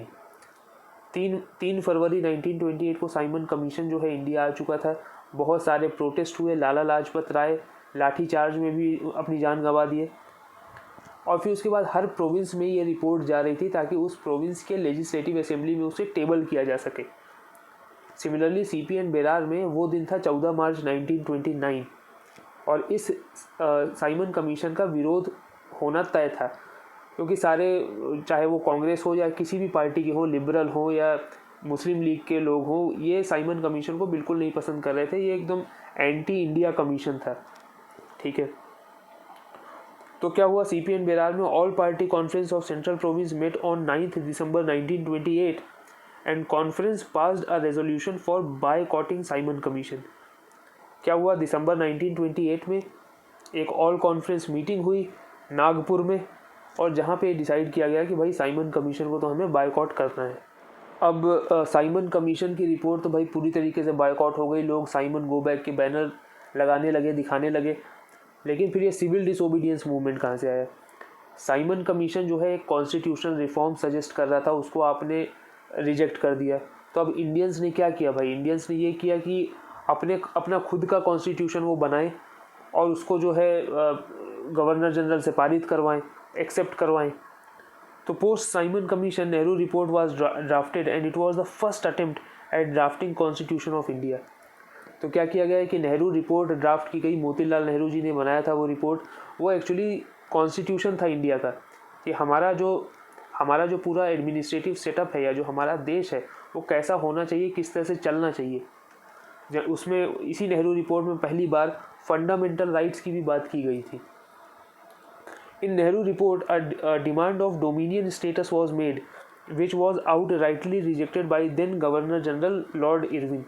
3 फरवरी 1928 को साइमन कमीशन जो है इंडिया आ चुका था। बहुत सारे प्रोटेस्ट हुए, लाला लाजपत राय लाठीचार्ज में भी अपनी जान गंवा दिए, और फिर उसके बाद हर प्रोविंस में ये रिपोर्ट जा रही थी ताकि उस प्रोविंस के लेजिस्लेटिव असेंबली में उसे टेबल किया जा सके। सिमिलरली CPN बेरार में वो दिन था 14 मार्च 1929, और इस साइमन कमीशन का विरोध होना तय था, क्योंकि सारे, चाहे वो कांग्रेस हो या किसी भी पार्टी के हो, लिबरल हो या मुस्लिम लीग के लोग हों, ये साइमन कमीशन को बिल्कुल नहीं पसंद कर रहे थे। ये एकदम एंटी इंडिया कमीशन था, ठीक है। तो क्या हुआ, CPN बेरार में all party conference of central province met on 9 December 1928 and conference passed a resolution for boycotting Simon commission. क्या हुआ, दिसंबर 1928 में एक ऑल कॉन्फ्रेंस मीटिंग हुई नागपुर में, और जहाँ पे डिसाइड किया गया कि भाई साइमन कमीशन को तो हमें बायकॉट करना है। अब साइमन कमीशन की रिपोर्ट तो भाई पूरी तरीके से बायकॉट हो गई, लोग साइमन गो बैक के बैनर लगाने लगे, दिखाने लगे। लेकिन फिर ये सिविल डिसोबीडियंस मूवमेंट कहाँ से आया? साइमन कमीशन जो है एक कॉन्स्टिट्यूशनल रिफॉर्म सजेस्ट कर रहा था, उसको आपने रिजेक्ट कर दिया। तो अब इंडियंस ने क्या किया भाई, इंडियंस ने ये किया कि अपना खुद का कॉन्स्टिट्यूशन वो बनाएं और उसको जो है गवर्नर जनरल से पारित करवाएं, एक्सेप्ट करवाएं। तो post Simon commission Nehru report was drafted and it was the first attempt at drafting constitution of India. तो क्या किया गया है कि नेहरू रिपोर्ट ड्राफ्ट की गई, मोतीलाल नेहरू जी ने बनाया था वो रिपोर्ट। वो एक्चुअली कॉन्स्टिट्यूशन था इंडिया का, कि हमारा जो पूरा एडमिनिस्ट्रेटिव सेटअप है या जो हमारा देश है वो कैसा होना चाहिए, किस तरह से चलना चाहिए। उसमें इसी नेहरू रिपोर्ट में पहली बार फंडामेंटल राइट्स की भी बात की गई थी। In Nehru report, a demand of dominion status was made, which was outrightly rejected by then Governor General Lord Irwin.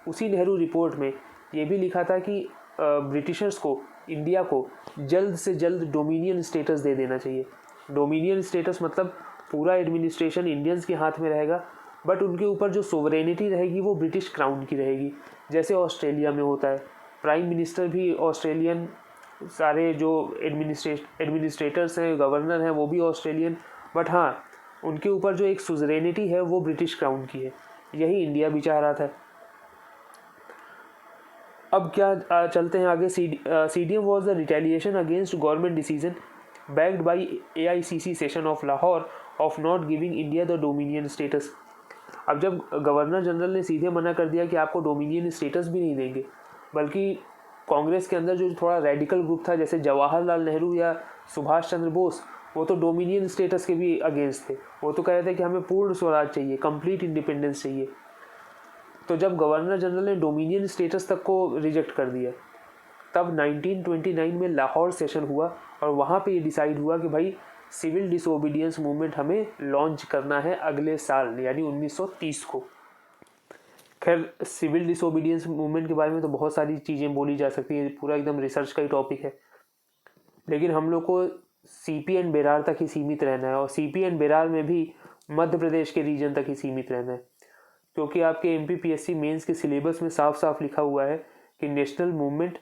उसी नेहरू रिपोर्ट में ये भी लिखा था कि ब्रिटिशर्स को, इंडिया को जल्द से जल्द डोमिनियन स्टेटस दे देना चाहिए। डोमिनियन स्टेटस मतलब पूरा एडमिनिस्ट्रेशन इंडियंस के हाथ में रहेगा, बट उनके ऊपर जो सोवरेनिटी रहेगी वो ब्रिटिश क्राउन की रहेगी, जैसे ऑस्ट्रेलिया में होता है। प्राइम मिनिस्टर भी ऑस्ट्रेलियन, सारे जो एडमिनिस्ट्रेटर्स हैं, गवर्नर हैं, वो भी ऑस्ट्रेलियन, बट हाँ, उनके ऊपर जो एक सुजरेनिटी है वो ब्रिटिश क्राउन की है। यही इंडिया भी चाह रहा था। अब क्या चलते हैं आगे। CDM was the retaliation against government decision backed by AICC session of Lahore of not giving India the dominion status. अब जब गवर्नर जनरल ने सीधे मना कर दिया कि आपको डोमिनियन स्टेटस भी नहीं देंगे, बल्कि कांग्रेस के अंदर जो थोड़ा रेडिकल ग्रुप था, जैसे जवाहरलाल नेहरू या सुभाष चंद्र बोस, वो तो डोमिनियन स्टेटस के भी अगेंस्ट थे। वो तो कह रहे थे कि हमें पूर्ण स्वराज चाहिए, कंप्लीट इंडिपेंडेंस चाहिए। तो जब गवर्नर जनरल ने डोमिनियन स्टेटस तक को रिजेक्ट कर दिया, तब 1929 में लाहौर सेशन हुआ और वहाँ पे ये डिसाइड हुआ कि भाई सिविल डिसोबीडियंस मूवमेंट हमें लॉन्च करना है अगले साल, यानी 1930 को। खैर, सिविल डिसोबीडियंस मूवमेंट के बारे में तो बहुत सारी चीज़ें बोली जा सकती हैं, पूरा एकदम रिसर्च का ही टॉपिक है, लेकिन हम लोग को CP एंड बेरार तक ही सीमित रहना है, और CP एंड बेरार में भी मध्य प्रदेश के रीजन तक ही सीमित रहना है, क्योंकि आपके MPPSC मेंस के सिलेबस में साफ साफ लिखा हुआ है कि national movement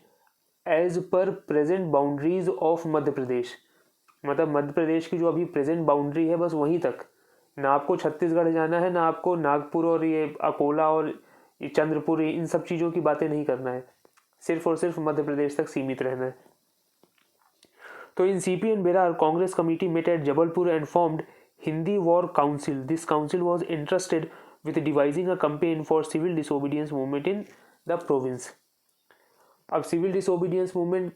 as per present boundaries of Madhya Pradesh, मतलब मध्य प्रदेश की जो अभी प्रेजेंट बाउंड्री है बस वहीं तक, ना आपको छत्तीसगढ़ जाना है, ना आपको नागपुर और ये अकोला और ये चंद्रपुर, इन सब चीज़ों की बातें नहीं करना है, सिर्फ और सिर्फ मध्य प्रदेश तक सीमित रहना है। तो in CP and Berar, Congress committee met at Jabalpur and formed Hindi war council. This council was interested with devising a campaign for civil disobedience movement in the province। अब civil disobedience movement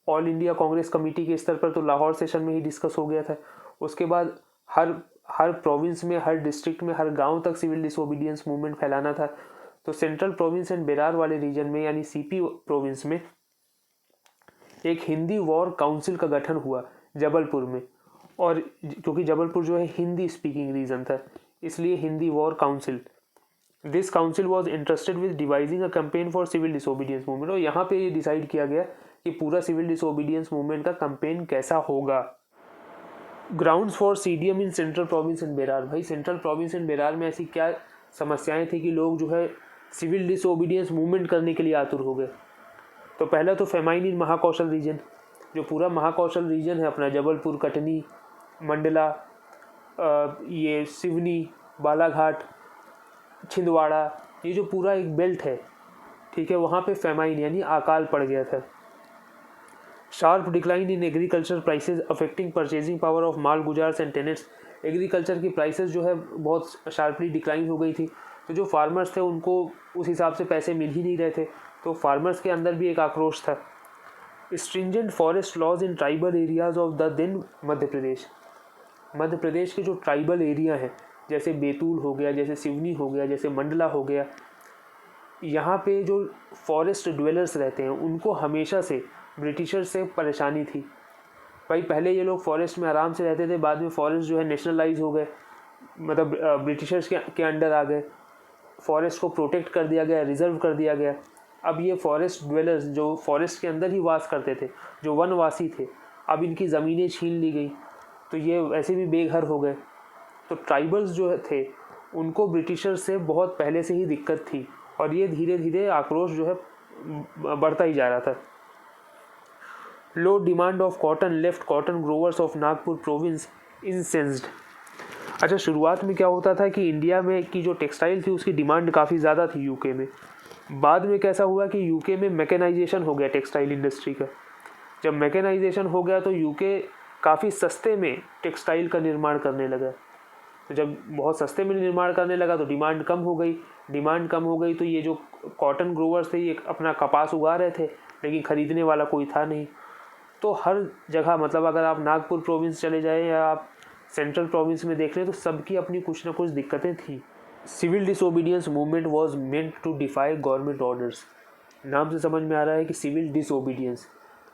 all India Congress committee के स्तर पर तो Lahore session में ही discuss हो गया था। उसके बाद हर प्रोविंस में, हर डिस्ट्रिक्ट में, हर गांव तक सिविल डिसोबीडियंस मूवमेंट फैलाना था। तो सेंट्रल प्रोविंस एंड बेरार वाले रीजन में, यानी CP प्रोविंस में, एक हिंदी वॉर काउंसिल का गठन हुआ जबलपुर में, और क्योंकि जबलपुर जो है हिंदी स्पीकिंग रीजन था, इसलिए Hindi war council. This council was interested with devising a campaign for civil disobedience movement. और यहाँ पे ये डिसाइड किया गया कि पूरा सिविल डिसोबीडियंस मूवमेंट का कैंपेन कैसा होगा। Grounds for CDM in central province and Berar. भाई सेंट्रल प्रोविंस एंड बेरार में ऐसी क्या समस्याएं थी कि लोग जो है सिविल डिसोबीडियंस मूवमेंट करने के लिए आतुर हो गए। तो पहला तो फेमाइन इन महाकौशल रीजन, जो पूरा महाकौशल रीजन है अपना, जबलपुर, कटनी, मंडला, ये सिवनी, बालाघाट, छिंदवाड़ा, ये जो पूरा एक बेल्ट है, ठीक है, वहाँ पे फेमाइन यानी अकाल पड़ गया था। Sharp decline in agriculture prices affecting purchasing power of malguzars and tenants. Agriculture की प्राइसेस जो है बहुत शार्पली डिक्लाइन हो गई थी, तो जो फार्मर्स थे उनको उस हिसाब से पैसे मिल ही नहीं रहे थे, तो फार्मर्स के अंदर भी एक आक्रोश था। Stringent forest laws in tribal areas of the then Madhya Pradesh. Madhya Pradesh के जो ट्राइबल एरिया है, जैसे बैतूल हो गया, जैसे सिवनी हो गया, जैसे मंडला हो गया, यहाँ पे जो फॉरेस्ट ड्वेलर्स रहते हैं उनको हमेशा से ब्रिटिशर्स से परेशानी थी। भाई पहले ये लोग फॉरेस्ट में आराम से रहते थे, बाद में फॉरेस्ट जो है नेशनलाइज हो गए, मतलब ब्रिटिशर्स के अंडर आ गए, फॉरेस्ट को प्रोटेक्ट कर दिया गया, रिजर्व कर दिया गया। अब ये फॉरेस्ट ड्वेलर्स जो फॉरेस्ट के अंदर ही वास करते थे, जो वनवासी थे, अब इनकी ज़मीनें छीन ली गई, तो ये वैसे भी बेघर हो गए। तो ट्राइबल्स जो थे उनको ब्रिटिशर्स से बहुत पहले से ही दिक्कत थी, और ये धीरे धीरे आक्रोश जो है बढ़ता ही जा रहा था। Low demand of cotton left cotton growers of Nagpur province incensed. अच्छा, शुरुआत में क्या होता था कि इंडिया में की जो टेक्सटाइल थी उसकी डिमांड काफ़ी ज़्यादा थी यूके में। बाद में कैसा हुआ कि यूके में मैकेनाइजेशन हो गया टेक्सटाइल इंडस्ट्री का। जब मैकेनाइजेशन हो गया तो यूके काफ़ी सस्ते में टेक्सटाइल का निर्माण करने लगा। तो जब बहुत सस्ते में निर्माण करने लगा तो डिमांड कम हो गई। डिमांड कम हो गई तो ये जो कॉटन ग्रोवर्स थे ये अपना कपास उगा रहे थे, लेकिन ख़रीदने वाला कोई था नहीं। तो हर जगह, मतलब अगर आप नागपुर प्रोविंस चले जाएँ या आप सेंट्रल प्रोविंस में देख लें, तो सबकी अपनी कुछ ना कुछ दिक्कतें थी। Civil disobedience movement was meant to defy government orders. नाम से समझ में आ रहा है कि सिविल डिसोबीडियंस,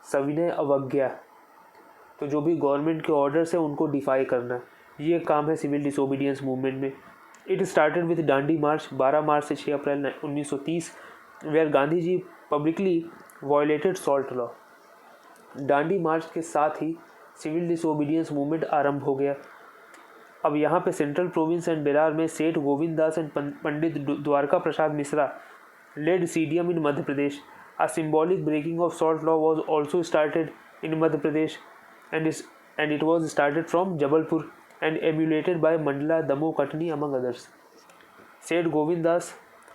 सविनय अवज्ञा। तो जो भी गवर्नमेंट के ऑर्डर्स है उनको डिफाई करना, ये काम है सिविल डिसोबीडियंस मूवमेंट में। It started with Dandi march 12 March से 6 April 1930 where Gandhi ji publicly violated salt law. Dandi march के साथ ही सिविल डिसोबीडियंस मूवमेंट आरंभ हो गया। अब यहाँ पे सेंट्रल प्रोविंस एंड बेरार में Seth Govind Das and Pandit Dwarka Prasad Mishra led CDM in Madhya Pradesh. A symbolic breaking of salt law was also started in Madhya Pradesh and it was started from Jabalpur and emulated by Mandla, Damoh, Katni among others. सेठ गोविंद दास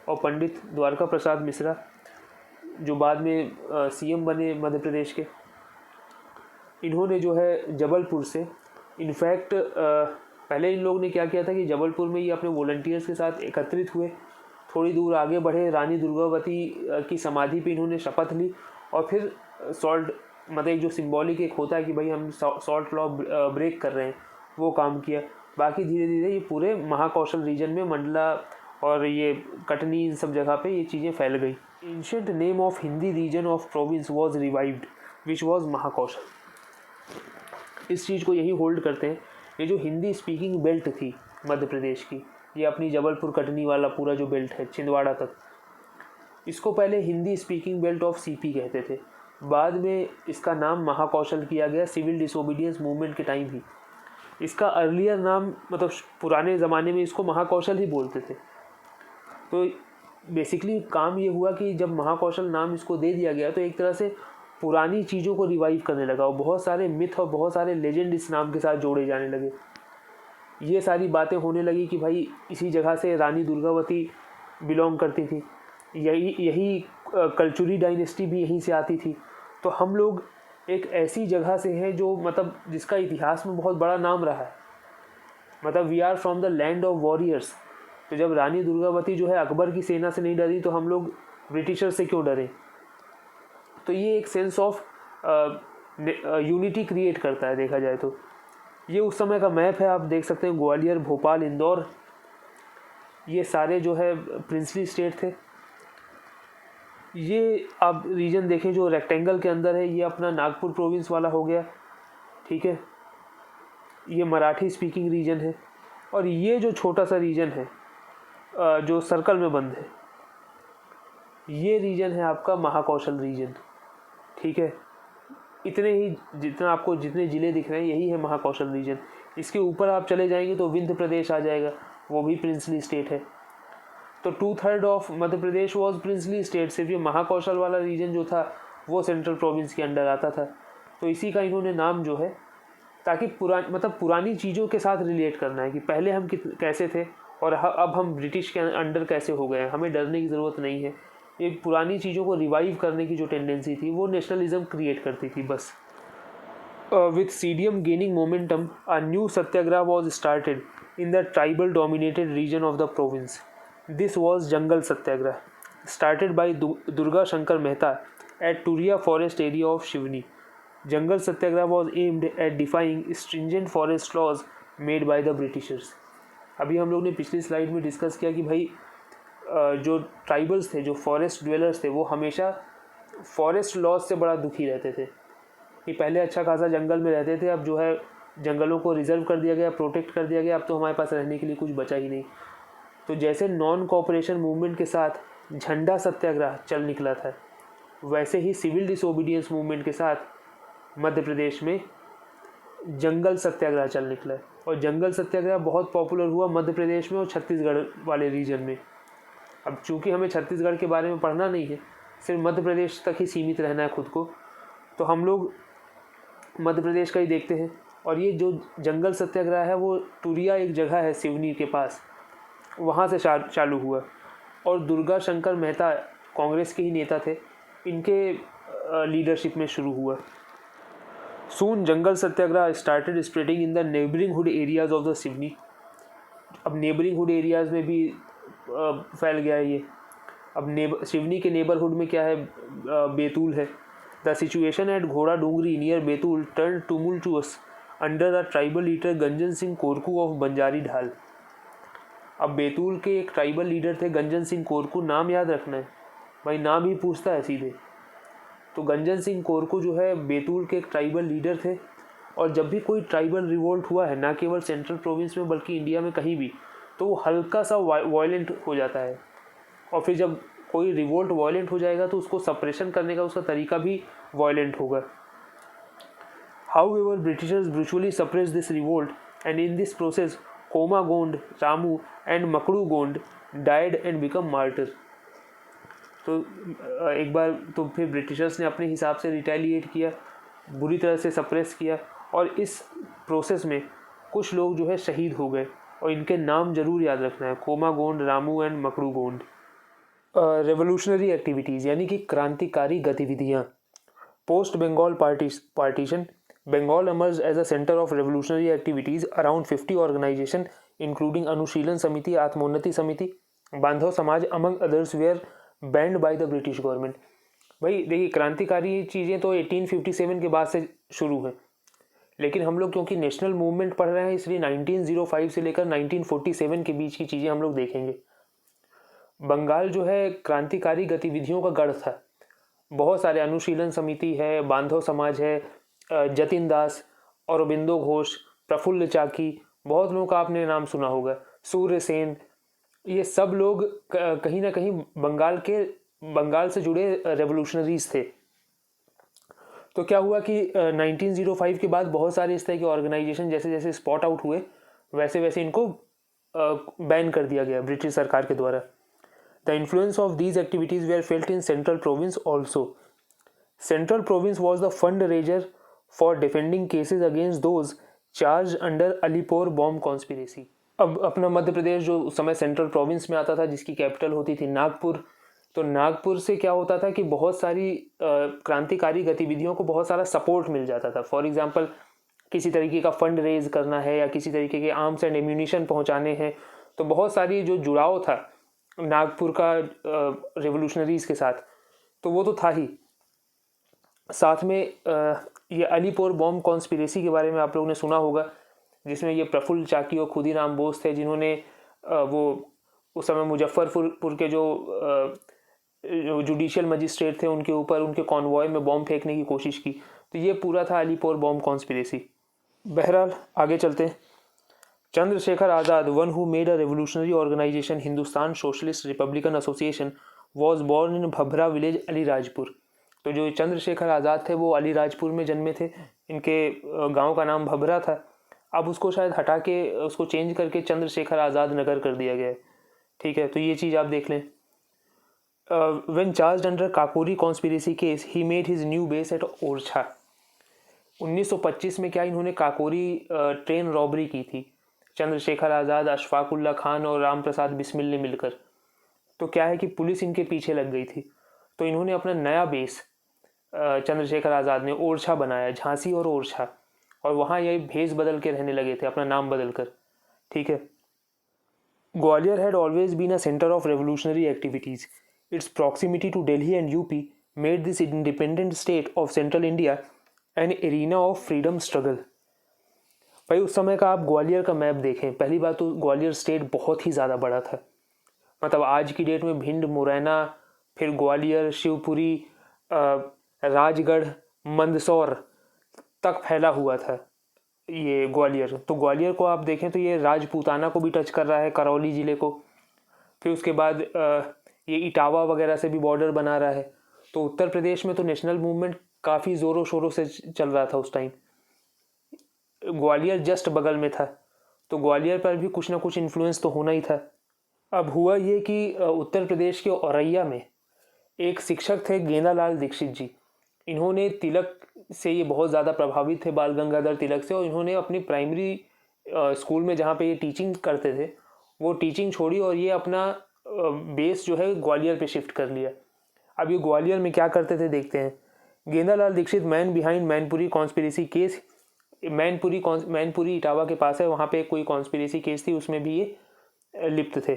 और पंडित द्वारका प्रसाद मिश्रा जो बाद में CM बने मध्य प्रदेश के, इन्होंने जो है जबलपुर से, इनफैक्ट पहले इन लोगों ने क्या किया था कि जबलपुर में ये अपने वॉलंटियर्स के साथ एकत्रित हुए, थोड़ी दूर आगे बढ़े, रानी दुर्गावती की समाधि पे इन्होंने शपथ ली और फिर सॉल्ट मतलब एक जो सिंबॉलिक एक होता है कि भाई हम सॉल्ट लॉ ब्रेक कर रहे हैं, वो काम किया। बाकी धीरे धीरे ये पूरे महाकौशल रीजन में मंडला और ये कटनी इन सब जगह पे ये चीज़ें फैल गई। Ancient name of Hindi region of province was revived which was Mahakoshal. इस चीज़ को यही होल्ड करते हैं, ये जो हिंदी स्पीकिंग बेल्ट थी मध्य प्रदेश की, ये अपनी जबलपुर कटनी वाला पूरा जो बेल्ट है छिंदवाड़ा तक, इसको पहले Hindi speaking belt of CP कहते थे। बाद में इसका नाम महाकौशल किया गया सिविल डिसोबीडियंस मूवमेंट के टाइम ही। इसका अर्लियर नाम मतलब पुराने ज़माने में इसको महाकौशल ही बोलते थे। तो बेसिकली काम ये हुआ कि जब महाकौशल नाम इसको दे दिया गया तो एक तरह से पुरानी चीज़ों को रिवाइव करने लगा और बहुत सारे मिथ और बहुत सारे लेजेंड इस नाम के साथ जोड़े जाने लगे। ये सारी बातें होने लगी कि भाई इसी जगह से रानी दुर्गावती बिलोंग करती थी, यही कलचुरी डायनेस्टी भी यहीं से आती थी। तो हम लोग एक ऐसी जगह से हैं जो मतलब जिसका इतिहास में बहुत बड़ा नाम रहा है, मतलब we are from the land of warriors. तो जब रानी दुर्गावती जो है अकबर की सेना से नहीं डरी तो हम लोग ब्रिटिशर से क्यों डरे। तो ये एक सेंस ऑफ यूनिटी क्रिएट करता है देखा जाए तो। ये उस समय का मैप है, आप देख सकते हैं ग्वालियर, भोपाल, इंदौर, ये सारे जो है प्रिंसली स्टेट थे। ये आप रीजन देखें जो रेक्टेंगल के अंदर है, ये अपना नागपुर प्रोविंस वाला हो गया, ठीक है। ये मराठी स्पीकिंग रीजन है और ये जो छोटा सा रीजन है जो सर्कल में बंद है, ये रीजन है आपका महाकौशल रीजन, ठीक है। इतने ही जितना आपको जितने ज़िले दिख रहे हैं यही है महाकौशल रीजन। इसके ऊपर आप चले जाएंगे तो विंध्य प्रदेश आ जाएगा, वो भी प्रिंसली स्टेट है। तो 2/3 of Madhya Pradesh was princely state. सिर्फ ये महाकौशल वाला रीजन जो था वो सेंट्रल प्रोविंस के अंडर आता था। तो इसी का इन्होंने नाम जो है, ताकि पुरानी चीज़ों के साथ रिलेट करना है कि पहले हम कैसे थे और अब हम ब्रिटिश के अंडर कैसे हो गए हैं, हमें डरने की ज़रूरत नहीं है। ये पुरानी चीज़ों को रिवाइव करने की जो टेंडेंसी थी वो नेशनलिज्म क्रिएट करती थी बस। With CDM gaining momentum a new satyagraha was started in the tribal dominated region of the province. This was jungle Satyagraha started by Durga Shankar Mehta at Turia forest area of Seoni. Jungle satyagraha was aimed at defying stringent forest laws made by the Britishers. अभी हम लोग ने पिछली slide में discuss किया कि भाई जो ट्राइबल्स थे, जो फॉरेस्ट ड्वेलर्स थे, वो हमेशा फॉरेस्ट लॉज से बड़ा दुखी रहते थे कि पहले अच्छा खासा जंगल में रहते थे, अब जो है जंगलों को रिजर्व कर दिया गया, प्रोटेक्ट कर दिया गया, अब तो हमारे पास रहने के लिए कुछ बचा ही नहीं। तो जैसे नॉन कोऑपरेशन मूवमेंट के साथ झंडा सत्याग्रह चल निकला था, वैसे ही सिविल डिसोबीडियंस मूवमेंट के साथ मध्य प्रदेश में जंगल सत्याग्रह चल निकला है। और जंगल सत्याग्रह बहुत पॉपुलर हुआ मध्य प्रदेश में और छत्तीसगढ़ वाले रीजन में। अब चूंकि हमें छत्तीसगढ़ के बारे में पढ़ना नहीं है, सिर्फ मध्य प्रदेश तक ही सीमित रहना है खुद को, तो हम लोग मध्य प्रदेश का ही देखते हैं। और ये जो जंगल सत्याग्रह है वो टूरिया एक जगह है सिवनी के पास, वहाँ से चालू हुआ। और दुर्गा शंकर मेहता कांग्रेस के ही नेता थे, इनके लीडरशिप में शुरू हुआ। Soon Jungle Satyagraha started spreading in the neighbourhood areas of the Seoni. अब नेबरिंग हुड एरियाज़ में भी फैल गया है ये। अब सिवनी के नेबरहुड में क्या है, बैतूल है। The situation at Ghoda Dongri near Betul turn tumultuous under the tribal leader Ganjan Singh Korku of Banjari ढाल। अब बैतूल के एक ट्राइबल लीडर थे गंजन सिंह कोरकू, नाम याद रखना है भाई, नाम ही पूछता है सीधे। तो गंजन सिंह कोरकू जो है बैतूल के एक ट्राइबल लीडर थे और जब भी कोई ट्राइबल रिवोल्ट हुआ है, ना केवल सेंट्रल प्रोविंस में बल्कि इंडिया में कहीं भी, तो वो हल्का सा वायलेंट हो जाता है। और फिर जब कोई रिवोल्ट वायलेंट हो जाएगा तो उसको सप्रेशन करने का उसका तरीका भी वायलेंट होगा। However, Britishers brutally suppressed this revolt, and in this process, Koma Gond, Ramu, and Makru Gond died and become martyrs. तो एक बार तो फिर ब्रिटिशर्स ने अपने हिसाब से रिटेलिएट किया, बुरी तरह से सप्रेस किया, और इस प्रोसेस में कुछ लोग जो है शहीद हो गए, और इनके नाम जरूर याद रखना है, Koma Gond, Ramu and Makdu Gond. Revolutionary activities यानी कि क्रांतिकारी गतिविधियाँ। Post Bengal partition, Bengal emerged as a center of revolutionary activities. Around 50 organizations, including Anushilan Samiti, Atmonnati Samiti, बांधव समाज among others, were banned by the British government. भाई देखिए, क्रांतिकारी चीज़ें तो 1857 के बाद से शुरू हैं, लेकिन हम लोग क्योंकि नेशनल मूवमेंट पढ़ रहे हैं इसलिए 1905 से लेकर 1947 के बीच की चीज़ें हम लोग देखेंगे। बंगाल जो है क्रांतिकारी गतिविधियों का गढ़ था। बहुत सारे अनुशीलन समिति है, बांधव समाज है, जतिन दास, औरबिंदो घोष, प्रफुल्ल चाकी, बहुत लोगों का आपने नाम सुना होगा, सूर्य सेन, ये सब लोग कहीं ना कहीं बंगाल से जुड़े रेवोल्यूशनरीज थे। तो क्या हुआ कि 1905 के बाद बहुत सारे इस तरह के ऑर्गेनाइजेशन जैसे जैसे स्पॉट आउट हुए, वैसे वैसे इनको बैन कर दिया गया ब्रिटिश सरकार के द्वारा। The influence of these activities were felt in central province also. Central province was the fund raiser for defending cases against those charge under Alipore bomb conspiracy. अब अपना मध्य प्रदेश जो उस समय सेंट्रल प्रोविंस में आता था, जिसकी कैपिटल होती थी नागपुर, तो नागपुर से क्या होता था कि बहुत सारी क्रांतिकारी गतिविधियों को बहुत सारा सपोर्ट मिल जाता था। फॉर एग्जांपल, किसी तरीके का फंड रेज करना है या किसी तरीके के आर्म्स एंड एम्यूनिशन पहुंचाने हैं, तो बहुत सारी जो जुड़ाव था नागपुर का रेवोल्यूशनरीज के साथ, तो वो तो था ही। साथ में ये अलीपोर बॉम्ब कॉन्स्पिरेसी के बारे में आप लोगों ने सुना होगा, जिसमें ये प्रफुल्ल चाकी और खुदीराम बोस थे, जिन्होंने वो उस समय मुजफ्फरपुर के जो जुडिशियल मजिस्ट्रेट थे उनके ऊपर उनके कॉन्वॉय में बॉम्ब फेंकने की कोशिश की। तो ये पूरा था अलीपोर बॉम्ब कॉन्स्पिरेसी। बहरहाल आगे चलते हैं। Chandrashekhar Azad, one who made a revolutionary organisation Hindustan socialist republican association, was born in Bhabhra village, Alirajpur. तो जो चंद्रशेखर आज़ाद थे वो अलीराजपुर में जन्मे थे। इनके गांव का नाम भभरा था। अब उसको शायद हटा के उसको चेंज करके चंद्रशेखर आज़ाद नगर कर दिया गया है। ठीक है, तो ये चीज़ आप देख लें। When charged under Kakori conspiracy case, he made his new base at Orchha. 1925 में क्या इन्होंने काकोरी ट्रेन रॉबरी की थी, चंद्रशेखर आज़ाद, अशफाकुल्ला खान और राम प्रसाद बिस्मिल ने मिलकर। तो क्या है कि पुलिस इनके पीछे लग गई थी, तो इन्होंने अपना नया बेस चंद्रशेखर आज़ाद ने ओरछा बनाया, झांसी और ओरछा, और वहाँ ये भेस बदल के रहने लगे थे, अपना नाम बदल कर। ठीक है। Gwalior had always been a centre of revolutionary activities. Its proximity to Delhi and UP made this independent state of central India an arena of freedom struggle. भाई उस समय का आप ग्वालियर का मैप देखें, पहली बात तो ग्वालियर स्टेट बहुत ही ज़्यादा बड़ा था। मतलब आज की डेट में भिंड, मुरैना, फिर ग्वालियर, शिवपुरी, राजगढ़, मंदसौर तक फैला हुआ था ये ग्वालियर। तो ग्वालियर को आप देखें तो ये राजपूताना को भी टच कर रहा है, करौली ज़िले को। फिर उसके बाद ये इटावा वगैरह से भी बॉर्डर बना रहा है। तो उत्तर प्रदेश में तो नेशनल मूवमेंट काफ़ी ज़ोरों शोरों से चल रहा था उस टाइम। ग्वालियर जस्ट बगल में था, तो ग्वालियर पर भी कुछ ना कुछ इन्फ्लुएंस तो होना ही था। अब हुआ ये कि उत्तर प्रदेश के औरैया में एक शिक्षक थे गेंदालाल दीक्षित जी। इन्होंने तिलक से ये बहुत ज़्यादा प्रभावित थे, बाल गंगाधर तिलक से, और इन्होंने अपनी प्राइमरी स्कूल में जहाँ पे ये टीचिंग करते थे वो टीचिंग छोड़ी और ये अपना बेस जो है ग्वालियर पे शिफ्ट कर लिया। अब ये ग्वालियर में क्या करते थे देखते हैं। Gendalal Dixit, man behind Mainpuri conspiracy case. Mainpuri Etawah के पास है, वहाँ पे कोई कॉन्स्पिरेसी केस थी, उसमें भी ये लिप्त थे।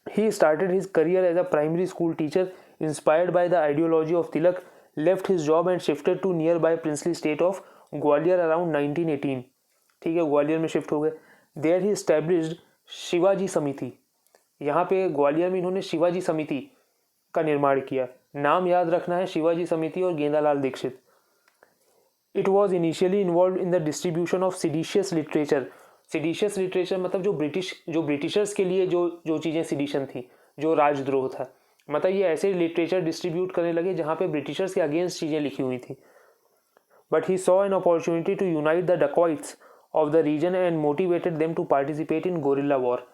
He started his career as a primary school teacher inspired by the ideology of Tilak, left his job and shifted to nearby princely state of Gwalior around 1918। ठीक है, ग्वालियर में शिफ्ट हो गए। देयर ही एस्टैब्लिश्ड शिवाजी समिति। यहाँ पे ग्वालियर में इन्होंने शिवाजी समिति का निर्माण किया। नाम याद रखना है, शिवाजी समिति और Gendalal Dixit. It was initially involve in the distribution of seditious literature. Seditious literature मतलब जो ब्रिटिशर्स के लिए जो चीज़ें सिडिशन थी, जो राजद्रोह था, मतलब ये ऐसे लिटरेचर डिस्ट्रीब्यूट करने लगे जहाँ पे ब्रिटिशर्स के अगेंस्ट चीज़ें लिखी हुई थी। But he saw an opportunity to unite the dacoits of the region and motivated them to participate in guerrilla war.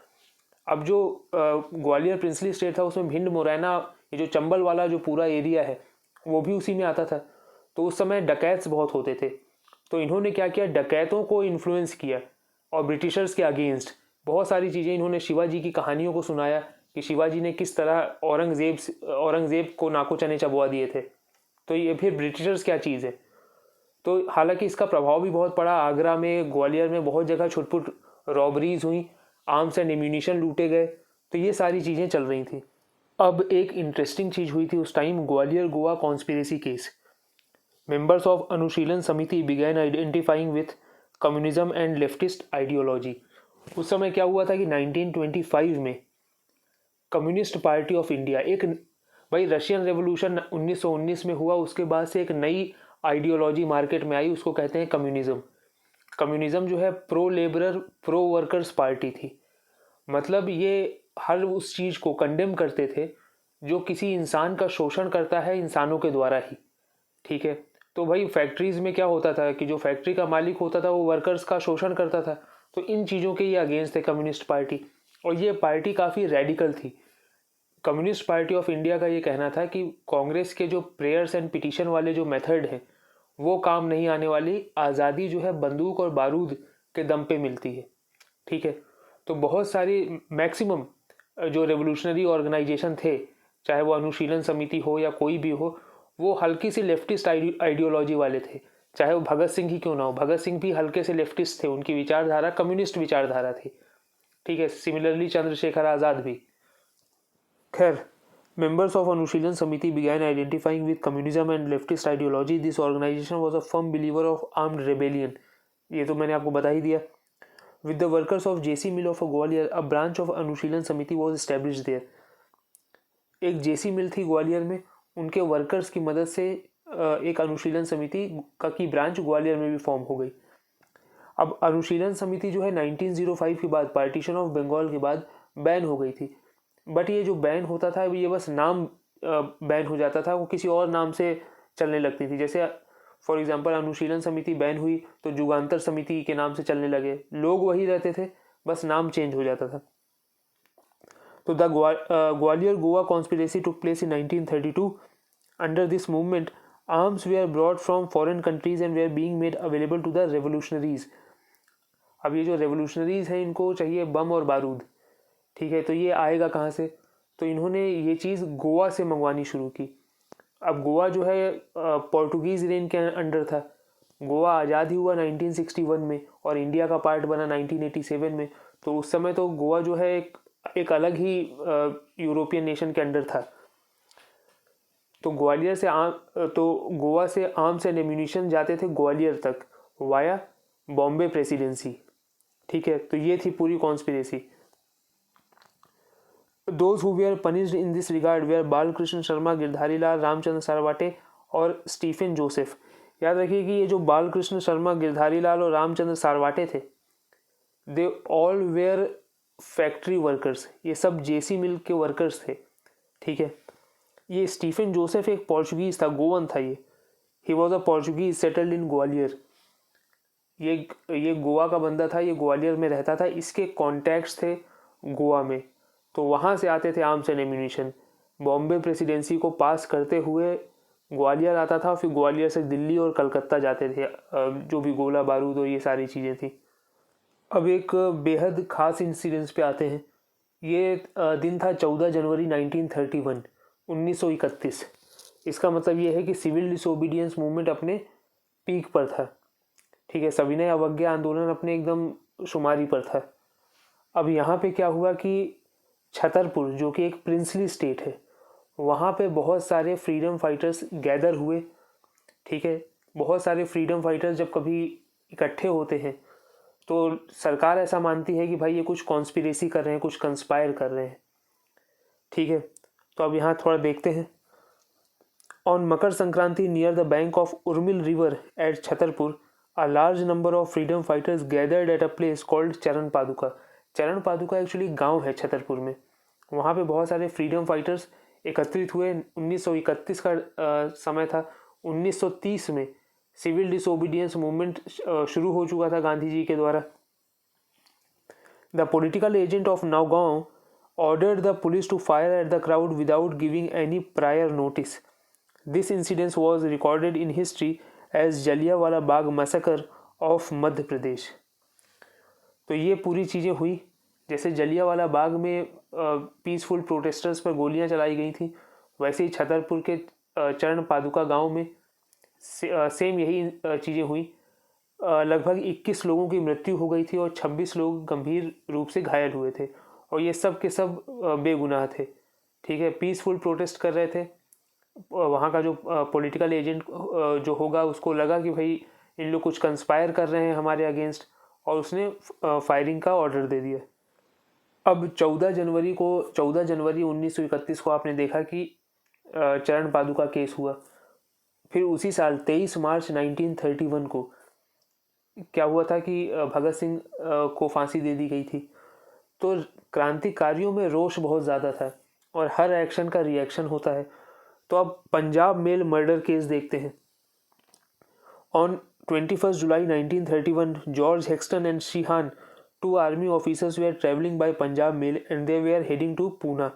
अब जो ग्वालियर प्रिंसली स्टेट था उसमें भिंड, मुरैना, ये जो चंबल वाला जो पूरा एरिया है वो भी उसी में आता था। तो उस समय डकैत्स बहुत होते थे, तो इन्होंने क्या किया, डकैतों को इन्फ्लुएंस किया और ब्रिटिशर्स के अगेंस्ट बहुत सारी चीज़ें इन्होंने शिवाजी की कहानियों को सुनाया कि शिवाजी ने किस तरह औरंगजेब को नाको चने चबवा दिए थे। तो ये फिर ब्रिटिशर्स क्या चीज़ है। तो हालांकि इसका प्रभाव भी बहुत पड़ा। आगरा में, ग्वालियर में बहुत जगह छुटपुट रॉबरीज हुई, आर्म्स एंड एम्यूनिशन लूटे गए, तो ये सारी चीज़ें चल रही थी। अब एक इंटरेस्टिंग चीज़ हुई थी उस time, Gwalior Goa conspiracy case. Members of Anushilan Samiti began identifying with communism and leftist ideology. उस समय क्या हुआ था कि 1925 में कम्युनिस्ट पार्टी ऑफ इंडिया, एक भाई रशियन रेवोल्यूशन 1919 में हुआ, उसके बाद से एक नई आइडियोलॉजी मार्केट में आई, उसको कहते हैं कम्युनिज्म। कम्युनिज्म जो है pro labourer pro workers party थी। मतलब ये हर उस चीज़ को कंडेम करते थे जो किसी इंसान का शोषण करता है इंसानों के द्वारा ही। ठीक है, तो भाई फैक्ट्रीज में क्या होता था कि जो फैक्ट्री का मालिक होता था वो वर्कर्स का शोषण करता था। तो इन चीज़ों के ये अगेंस्ट थे कम्युनिस्ट पार्टी, और ये पार्टी काफ़ी रेडिकल थी। कम्युनिस्ट पार्टी ऑफ इंडिया का ये कहना था कि कांग्रेस के जो प्रेयर्स एंड पिटीशन वाले जो मेथड हैं वो काम नहीं आने वाली, आज़ादी जो है बंदूक और बारूद के दम पे मिलती है। ठीक है, तो बहुत सारी मैक्सिमम जो रेवोल्यूशनरी ऑर्गेनाइजेशन थे, चाहे वो अनुशीलन समिति हो या कोई भी हो, वो हल्की सी लेफ्टिस्ट आइडियोलॉजी वाले थे। चाहे वो भगत सिंह ही क्यों ना हो, भगत सिंह भी हल्के से लेफ्टिस्ट थे, उनकी विचारधारा कम्युनिस्ट विचारधारा थी। ठीक है, सिमिलरली चंद्रशेखर आज़ाद भी। खैर, members of Anushilan Samiti began identifying with communism and leftist ideology. This organization was a firm believer of armed rebellion. ये तो मैंने आपको बता ही दिया। With the workers of JC Mill of Gwalior, a branch of Anushilan Samiti was established there. एक JC Mill थी ग्वालियर में, उनके वर्कर्स की मदद से एक अनुशीलन समिति की ब्रांच ग्वालियर में भी फॉर्म हो गई। अब अनुशीलन समिति जो है 1905 के बाद, पार्टीशन ऑफ बंगाल के बाद बैन हो गई थी। बट ये जो बैन होता था ये बस नाम बैन हो जाता था, वो किसी और नाम से चलने लगती थी। जैसे फॉर एग्जांपल अनुशीलन समिति बैन हुई तो जुगांतर समिति के नाम से चलने लगे, लोग वही रहते थे, बस नाम चेंज हो जाता था। तो the Gwalior Goa conspiracy took place in 1932। Under this movement arms were brought from foreign countries and were being made available to the revolutionaries. अब ये जो रेवोल्यूशनरीज हैं इनको चाहिए बम और बारूद। ठीक है, तो ये आएगा कहाँ से, तो इन्होंने ये चीज़ गोवा से मंगवानी शुरू की। अब गोवा जो है पोर्टुगीज़ रेन के अंडर था। गोवा आज़ाद ही हुआ 1961 में और इंडिया का पार्ट बना 1987 में। तो उस समय तो गोवा जो है एक अलग ही यूरोपियन नेशन के अंडर था। तो गोवा से आर्म्स एंड एम्यूनिशन जाते थे ग्वालियर तक वाया बॉम्बे प्रेसिडेंसी। ठीक है, तो ये थी पूरी conspiracy. Those who were punished in this regard were Balkrishna Sharma, Girdhari Lal, Ramchandra Sarwate और स्टीफन जोसेफ। याद रखिए कि ये जो बालकृष्ण शर्मा, गिरधारी लाल और रामचंद्र सारवाटे थे, they all were factory workers, ये सब जेसी मिल के वर्कर्स थे। ठीक है, ये स्टीफन जोसेफ एक पोर्चुगीज था, गोवन था ये। He was a Portuguese settled in Gwalior. ये गोवा का बंदा था, ये ग्वालियर में रहता था, इसके कॉन्टैक्ट्स थे गोवा में, तो वहाँ से आते थे arms and ammunition. Bombay presidency को पास करते हुए ग्वालियर आता था, फिर ग्वालियर से दिल्ली और कलकत्ता जाते थे, जो भी गोला बारूद और ये सारी चीज़ें थी। अब एक बेहद ख़ास इंसिडेंस पे आते हैं। ये दिन था 14 जनवरी 1931, 1931। इसका मतलब ये है कि सिविल डिसोबीडियंस मूवमेंट अपने पीक पर था। ठीक है, सविनय अवज्ञा आंदोलन अपने एकदम शुमारी पर था। अब यहाँ पे क्या हुआ कि छतरपुर जो कि एक प्रिंसली स्टेट है, वहाँ पे बहुत सारे फ्रीडम फाइटर्स गैदर हुए। ठीक है, बहुत सारे फ्रीडम फाइटर्स जब कभी इकट्ठे होते हैं तो सरकार ऐसा मानती है कि भाई ये कुछ कॉन्स्पिरेसी कर रहे हैं, कुछ कंस्पायर कर रहे हैं। ठीक है, तो अब यहाँ थोड़ा देखते हैं। On Makar Sankranti, near the bank of Urmil river at Chhatarpur, a large number of freedom fighters gathered at a place called Charan Paduka. चरण पादुका एक्चुअली गांव है छतरपुर में. वहाँ पे बहुत सारे फ्रीडम फाइटर्स एकत्रित हुए. 1931 का समय था. 1930 में सिविल डिसोबीडियंस मूवमेंट शुरू हो चुका था गांधी जी के द्वारा. The political agent of Nowgong ordered the police to fire at the crowd without giving any prior notice. This incident was recorded in history as Jallianwala Bagh massacre of मध्य प्रदेश. तो ये पूरी चीज़ें हुई. जैसे जलियांवाला बाग में पीसफुल प्रोटेस्टर्स पर गोलियां चलाई गई थी, वैसे ही छतरपुर के चरण पादुका गांव में सेम यही चीज़ें हुई. लगभग 21 लोगों की मृत्यु हो गई थी और 26 लोग गंभीर रूप से घायल हुए थे. और ये सब के सब बेगुनाह थे. ठीक है, पीसफुल प्रोटेस्ट कर रहे थे. वहाँ का जो पॉलिटिकल एजेंट जो होगा उसको लगा कि भाई इन लोग कुछ कंस्पायर कर रहे हैं हमारे अगेंस्ट, और उसने फायरिंग का ऑर्डर दे दिया. अब 14 जनवरी 1931 को आपने देखा कि चरण पादुका केस हुआ. फिर उसी साल 23 मार्च 1931 को क्या हुआ था कि भगत सिंह को फांसी दे दी गई थी. तो क्रांतिकारियों में रोष बहुत ज़्यादा था और हर एक्शन का रिएक्शन होता है. तो अब पंजाब मेल मर्डर केस देखते हैं. On 21 July 1931, George Hexton and Sheehan, 2 army officers were travelling by Punjab mail and they were heading to Poona.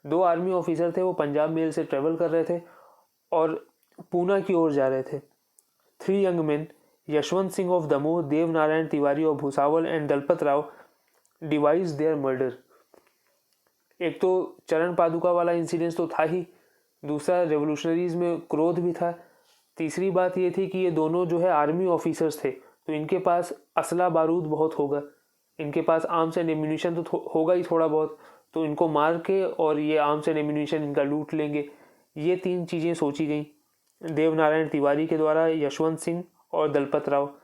2 army officer थे, वो पंजाब मेल से ट्रेवल कर रहे थे और पूना की ओर जा रहे थे. 3 young man, Yashwant Singh of Damoh, Dev Narayan Tiwari of Bhusawal and Dalpat Rao devise their murder. एक तो चरण पादुका वाला इंसिडेंस तो था ही, दूसरा रेवोल्यूशनरीज में क्रोध भी था. तीसरी बात ये थी कि ये दोनों जो है आर्मी ऑफिसर्स थे, तो इनके पास असला बारूद बहुत होगा, इनके पास आर्म्स एंड एम्यूनिशन तो होगा ही थोड़ा बहुत, तो इनको मार के और ये आर्म्स एंड एम्यूनिशन इनका लूट लेंगे. ये 3 चीज़ें सोची गई देवनारायण तिवारी के द्वारा, यशवंत सिंह और Dalpat Rao.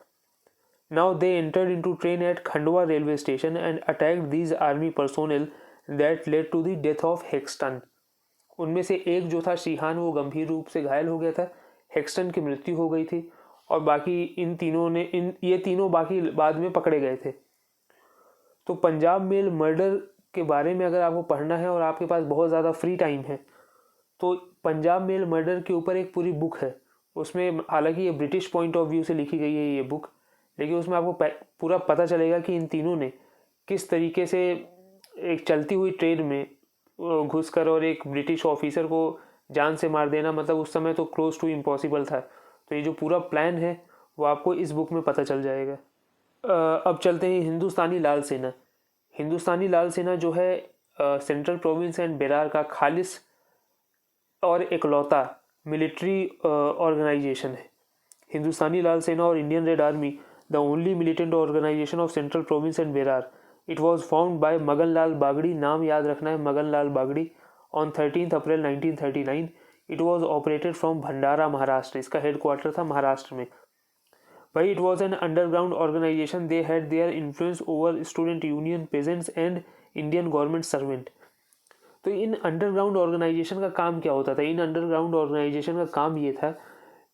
Now they entered into train at Khandwa railway station and attacked these army personnel that led to the death of Hexton. उनमें से एक जो था शीहान, वो गंभीर रूप से घायल हो गया था. हेक्सटन की मृत्यु हो गई थी और बाकी ये तीनों बाकी बाद में पकड़े गए थे. तो पंजाब मेल मर्डर के बारे में अगर आपको पढ़ना है और आपके पास बहुत ज़्यादा फ्री टाइम है, तो पंजाब मेल मर्डर के ऊपर एक पूरी बुक है. उसमें हालांकि ये ब्रिटिश पॉइंट ऑफ व्यू से लिखी गई है ये बुक, लेकिन उसमें आपको पूरा पता चलेगा कि इन तीनों ने किस तरीके से एक चलती हुई ट्रेन में घुसकर और एक ब्रिटिश ऑफिसर को जान से मार देना, मतलब उस समय तो क्लोज टू इम्पॉसिबल था. तो ये जो पूरा प्लान है वो आपको इस बुक में पता चल जाएगा. अब चलते हैं हिंदुस्तानी लाल सेना. हिंदुस्तानी लाल सेना जो है सेंट्रल प्रोविंस एंड बेरार का खालिस और इकलौता मिलिट्री ऑर्गेनाइजेशन है. हिंदुस्तानी लाल सेना और Indian red army, the only militant organization of Central Province and Berar. It was formed by Magan Lal Bagdi, नाम याद रखना है मगन Lal Bagri, on 13th April 1939. It was operated from भंडारा महाराष्ट्र. इसका हेडक्वार्टर था महाराष्ट्र में. भाई it was an underground organization. They had their influence over student union, peasants and Indian government servant. तो इन अंडरग्राउंड ऑर्गेनाइजेशन का काम क्या होता था? इन अंडरग्राउंड ऑर्गेनाइजेशन का काम ये था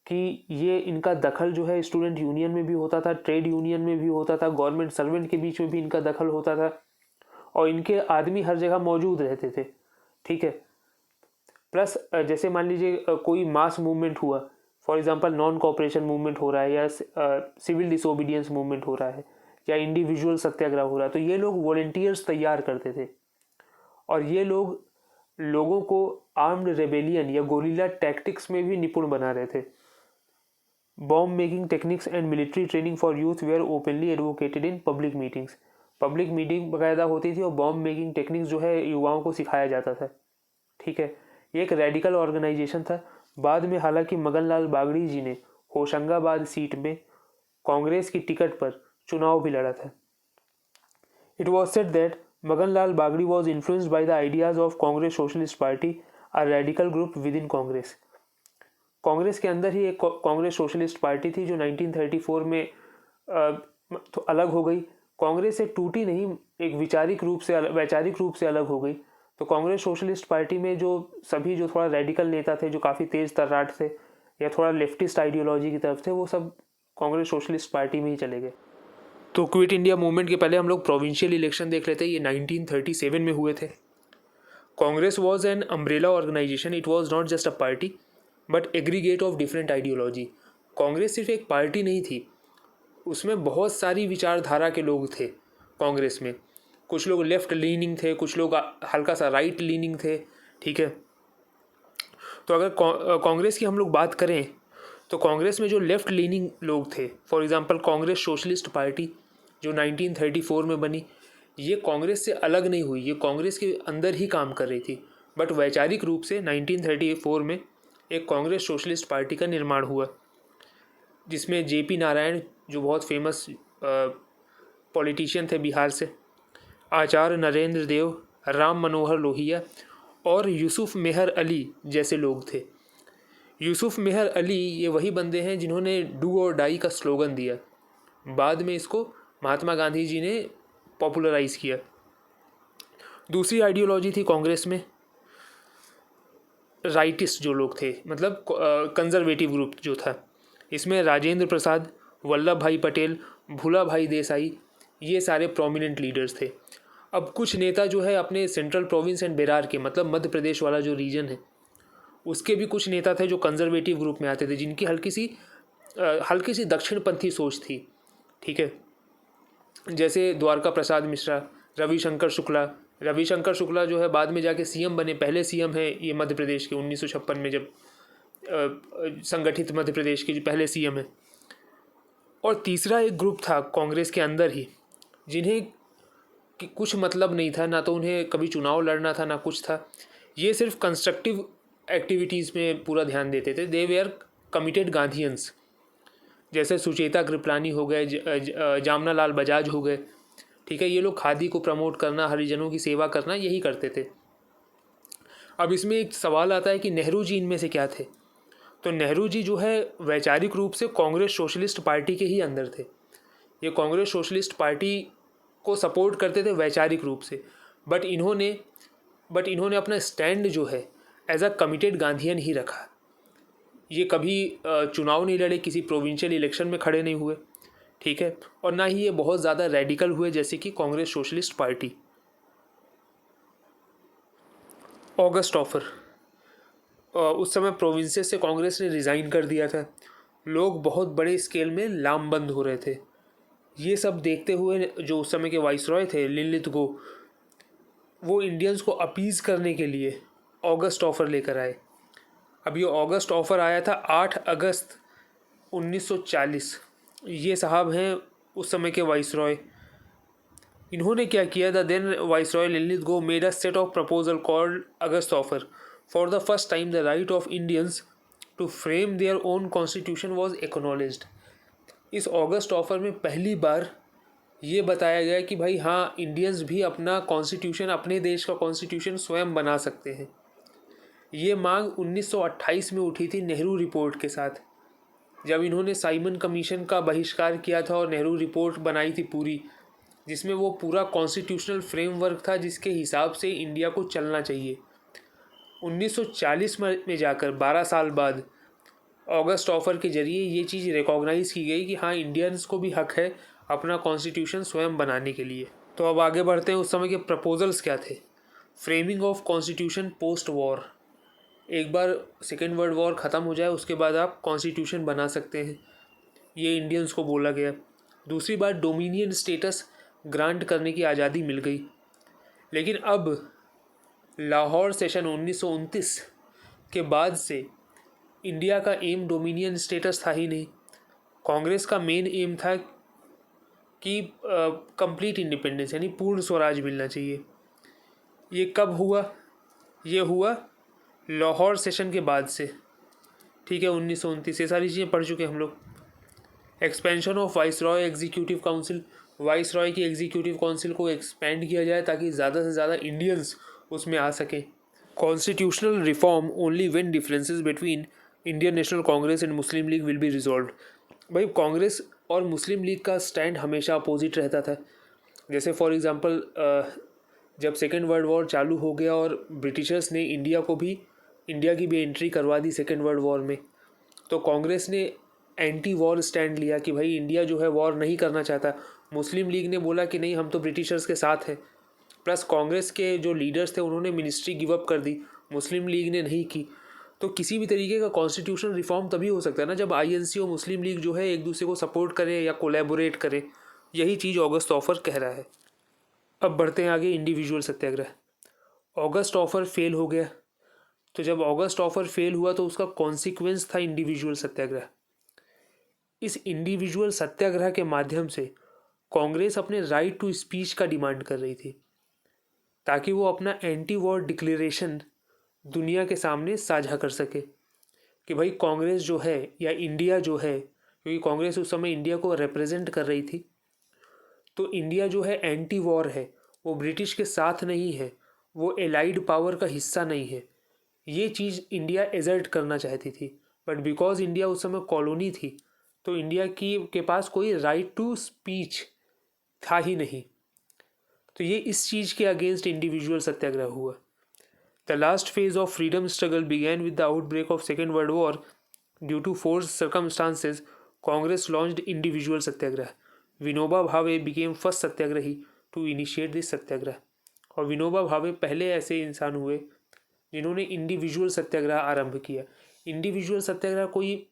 कि ये इनका दखल जो है स्टूडेंट यूनियन में भी होता था, ट्रेड यूनियन में भी होता था, गवर्नमेंट सर्वेंट के बीच में भी इनका दखल होता था, और इनके आदमी हर जगह मौजूद रहते थे. ठीक है. प्लस जैसे मान लीजिए कोई मास मूवमेंट हुआ, for example non cooperation movement हो रहा है या सिविल डिसोबीडियंस मूवमेंट हो रहा है या इंडिविजुअल सत्याग्रह हो रहा है, तो ये लोग वॉलंटियर्स तैयार करते थे और ये लोगों को आर्म्ड रेबेलियन या गोरिल्ला टैक्टिक्स में भी निपुण बना रहे थे. Bomb making techniques and military training for youth were openly advocated in public meetings. Public meeting बाकायदा होती थी और बॉम्ब मेकिंग टेक्निक्स जो है युवाओं को सिखाया जाता था. ठीक है. ये एक रेडिकल ऑर्गेनाइजेशन था. बाद में हालांकि मगन लाल बागड़ी जी ने होशंगाबाद सीट में कांग्रेस की टिकट पर चुनाव भी लड़ा था. It was said that Magan Lal Bagdi was influenced by the ideas of Congress socialist party, a radical group within Congress. Congress के अंदर ही एक कांग्रेस सोशलिस्ट पार्टी थी जो 1934 में तो अलग हो गई. कांग्रेस से टूटी नहीं, एक वैचारिक रूप से अलग हो गई. तो कांग्रेस सोशलिस्ट पार्टी में जो सभी जो थोड़ा रेडिकल नेता थे, जो काफ़ी तेज़ तर्राट थे या थोड़ा लेफ्टिस्ट आइडियोलॉजी की तरफ थे, वो सब कांग्रेस सोशलिस्ट पार्टी में ही चले गए। तो क्विट इंडिया मूवमेंट के पहले हम लोग प्रोविंशियल इलेक्शन देख लेते हैं। ये 1937 में हुए थे। Congress was an umbrella organisation, it was not just a party but aggregate of different ideology. Congress सिर्फ एक पार्टी नहीं थी, उसमें बहुत सारी विचारधारा के लोग थे कांग्रेस में। कुछ लोग लेफ्ट लीनिंग थे, कुछ लोग हल्का सा राइट लीनिंग थे, ठीक है। तो अगर कांग्रेस की हम लोग बात करें तो कांग्रेस में जो लेफ्ट लीनिंग लोग थे, for example Congress socialist party जो 1934 में बनी, ये कांग्रेस से अलग नहीं हुई, ये कांग्रेस के अंदर ही काम कर रही थी, बट वैचारिक रूप से 1934 में एक कांग्रेस सोशलिस्ट पार्टी का निर्माण हुआ, जिसमें जेपी नारायण जो बहुत फेमस पॉलिटिशियन थे बिहार से, आचार्य नरेंद्र देव, राम मनोहर लोहिया और यूसुफ मेहर अली जैसे लोग थे। यूसुफ मेहर अली ये वही बंदे हैं जिन्होंने डू और डाई का स्लोगन दिया, बाद में इसको महात्मा गांधी जी ने पॉपुलराइज किया। दूसरी आइडियोलॉजी थी कांग्रेस में राइटिस्ट जो लोग थे, मतलब कंजर्वेटिव ग्रुप जो था। इसमें राजेंद्र प्रसाद, वल्लभ भाई पटेल, भूला भाई देसाई, ये सारे प्रोमिनेंट लीडर्स थे। अब कुछ नेता जो है अपने सेंट्रल प्रोविंस एंड बेरार के, मतलब मध्य प्रदेश वाला जो रीजन है, उसके भी कुछ नेता थे जो कंजर्वेटिव ग्रुप में आते थे, जिनकी हल्की सी दक्षिणपंथी सोच थी, ठीक है। जैसे द्वारका प्रसाद मिश्रा, रविशंकर शुक्ला जो है बाद में जाके सीएम बने, पहले सीएम है ये मध्य प्रदेश के 1956 में जब संगठित मध्य प्रदेश के जो पहले सीएम है। और तीसरा एक ग्रुप था कांग्रेस के अंदर ही जिन्हें कुछ मतलब नहीं था, ना तो उन्हें कभी चुनाव लड़ना था ना कुछ था, ये सिर्फ कंस्ट्रक्टिव एक्टिविटीज़ में पूरा ध्यान देते थे। दे वेयर कमिटेड गांधीयंस, जैसे सुचेता कृपलानी हो गए, जामना लाल बजाज हो गए, ठीक है। ये लोग खादी को प्रमोट करना, हरिजनों की सेवा करना, यही करते थे। अब इसमें एक सवाल आता है कि नेहरू जी इनमें से क्या थे। तो नेहरू जी जो है वैचारिक रूप से कांग्रेस सोशलिस्ट पार्टी के ही अंदर थे। ये कांग्रेस सोशलिस्ट पार्टी को सपोर्ट करते थे वैचारिक रूप से, बट इन्होंने अपना स्टैंड जो है एज अ कमिटेड गांधीयन ही रखा। ये कभी चुनाव नहीं लड़े, किसी प्रोविंशियल इलेक्शन में खड़े नहीं हुए, ठीक है, और ना ही ये बहुत ज़्यादा रेडिकल हुए जैसे कि Congress socialist party. August offer, उस समय प्रोविंसेस से कांग्रेस ने रिज़ाइन कर दिया था, लोग बहुत बड़े स्केल में लामबंद हो रहे थे। ये सब देखते हुए जो उस समय के वाइसरॉय थे लिनलिथ गो, वो इंडियंस को अपीज़ करने के लिए ऑगस्ट ऑफर लेकर आए। अब ये ऑगस्ट ऑफर आया था 8 अगस्त 1940। ये साहब हैं उस समय के वाइसरॉय। इन्होंने क्या किया, the then viceroy Linlithgow made a set of proposal called August offer. For the first time the right of Indians to frame their own constitution was acknowledged. इस ऑगस्ट ऑफर में पहली बार ये बताया गया कि भाई हाँ, इंडियंस भी अपना कॉन्स्टिट्यूशन, अपने देश का कॉन्स्टिट्यूशन स्वयं बना सकते हैं। ये मांग 1928 में उठी थी नेहरू रिपोर्ट के साथ, जब इन्होंने साइमन कमीशन का बहिष्कार किया था और नेहरू रिपोर्ट बनाई थी पूरी, जिसमें वो पूरा कॉन्स्टिट्यूशनल फ्रेमवर्क था जिसके हिसाब से इंडिया को चलना चाहिए। 1940 में जाकर 12 साल बाद ऑगस्ट ऑफर के जरिए ये चीज़ रिकॉग्नाइज़ की गई कि हाँ, इंडियंस को भी हक है अपना कॉन्स्टिट्यूशन स्वयं बनाने के लिए। तो अब आगे बढ़ते हैं, उस समय के प्रपोजल्स क्या थे। Framing of constitution post war, एक बार सेकेंड वर्ल्ड वॉर ख़त्म हो जाए उसके बाद आप कॉन्स्टिट्यूशन बना सकते हैं, ये इंडियंस को बोला गया। दूसरी बात, डोमिनियन स्टेटस ग्रांट करने की आज़ादी मिल गई। लेकिन अब लाहौर सेशन 1929 के बाद से इंडिया का एम डोमिनियन स्टेटस था ही नहीं। कांग्रेस का मेन एम था कि कंप्लीट इंडिपेंडेंस, यानी पूर्ण स्वराज मिलना चाहिए। ये कब हुआ? ये हुआ लाहौर सेशन के बाद से, ठीक है, 1929। ये सारी चीज़ें पढ़ चुके हम लोग। Expansion of viceroy executive council, viceroy की एग्जीक्यूटिव काउंसिल को एक्सपेंड किया जाए ताकि ज़्यादा से ज़्यादा इंडियंस उसमें आ सकें। Constitutional reform only when differences between Indian national Congress and Muslim league will be resolved. भाई, कांग्रेस और मुस्लिम लीग का स्टैंड हमेशा अपोजिट रहता था। जैसे फॉर एग्जांपल जब सेकेंड वर्ल्ड वॉर चालू हो गया और ब्रिटिशर्स ने इंडिया की भी एंट्री करवा दी सेकेंड वर्ल्ड वॉर में, तो कांग्रेस ने एंटी वॉर स्टैंड लिया कि भाई इंडिया जो है वॉर नहीं करना चाहता। मुस्लिम लीग ने बोला कि नहीं, हम तो ब्रिटिशर्स के साथ हैं। प्लस कांग्रेस के जो लीडर्स थे उन्होंने मिनिस्ट्री गिव अप कर दी, मुस्लिम लीग ने नहीं की। तो किसी भी तरीके का कॉन्स्टिट्यूशन रिफॉर्म तभी हो सकता है ना जब आईएनसी और मुस्लिम लीग जो है एक दूसरे को सपोर्ट करें या कोलैबोरेट करें। यही चीज़ ऑगस्ट ऑफर कह रहा है। अब बढ़ते हैं आगे, इंडिविजुअल सत्याग्रह। ऑगस्ट ऑफर फेल हो गया, तो जब ऑगस्ट ऑफर फेल हुआ तो उसका कॉन्सिक्वेंस था इंडिविजुअल सत्याग्रह। इस इंडिविजुअल सत्याग्रह के माध्यम से कांग्रेस अपने राइट टू स्पीच का डिमांड कर रही थी, ताकि वो अपना एंटी वॉर डिक्लेरेशन दुनिया के सामने साझा कर सके कि भाई कांग्रेस जो है या इंडिया जो है, क्योंकि कांग्रेस उस समय इंडिया को रिप्रेजेंट कर रही थी, तो इंडिया जो है एंटी वॉर है, वो ब्रिटिश के साथ नहीं है, वो एलाइड पावर का हिस्सा नहीं है। ये चीज़ इंडिया एजर्ट करना चाहती थी, बट बिकॉज इंडिया उस समय कॉलोनी थी तो इंडिया की के पास कोई राइट टू स्पीच था ही नहीं। तो ये इस चीज़ के अगेंस्ट इंडिविजुअल सत्याग्रह हुआ। The last phase of freedom struggle began with the outbreak of second world war due to force circumstances. Congress launched individual satyagraha. Vinoba Bhave became first satyagrahi to initiate this satyagraha. और विनोबा भावे पहले ऐसे इंसान हुए जिन्होंने इंडिविजुअल सत्याग्रह आरंभ किया। इंडिविजुअल सत्याग्रह कोई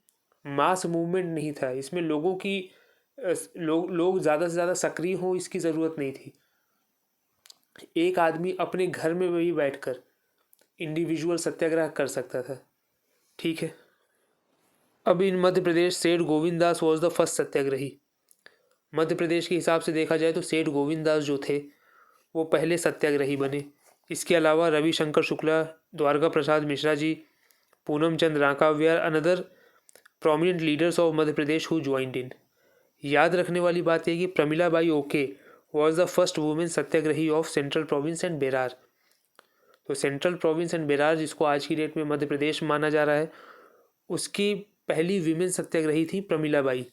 मास मूवमेंट नहीं था, इसमें लोग ज़्यादा से ज़्यादा सक्रिय हों इसकी ज़रूरत नहीं थी। एक आदमी अपने घर में भी बैठकर इंडिविजुअल सत्याग्रह कर सकता था। ठीक है, अब इन Madhya Pradesh Seth Govind Das was the first satyagrahi. Madhya Pradesh के हिसाब से देखा जाए तो सेठ गोविंद दास जो थे वो पहले सत्याग्रही बने। इसके अलावा Ravishankar Shukla, Dwarka Prasad Mishra ji, Poonam Chand Rankavyar, another prominent leaders of Madhya Pradesh who joined in. याद रखने वाली बात है कि Pramilabai Oke was the first women satyagrahi of central province and Berar. तो सेंट्रल प्रोविंस एंड बेरार, जिसको आज की डेट में मध्य प्रदेश माना जा रहा है, उसकी पहली वीमेन सत्याग्रही थी Pramilabai.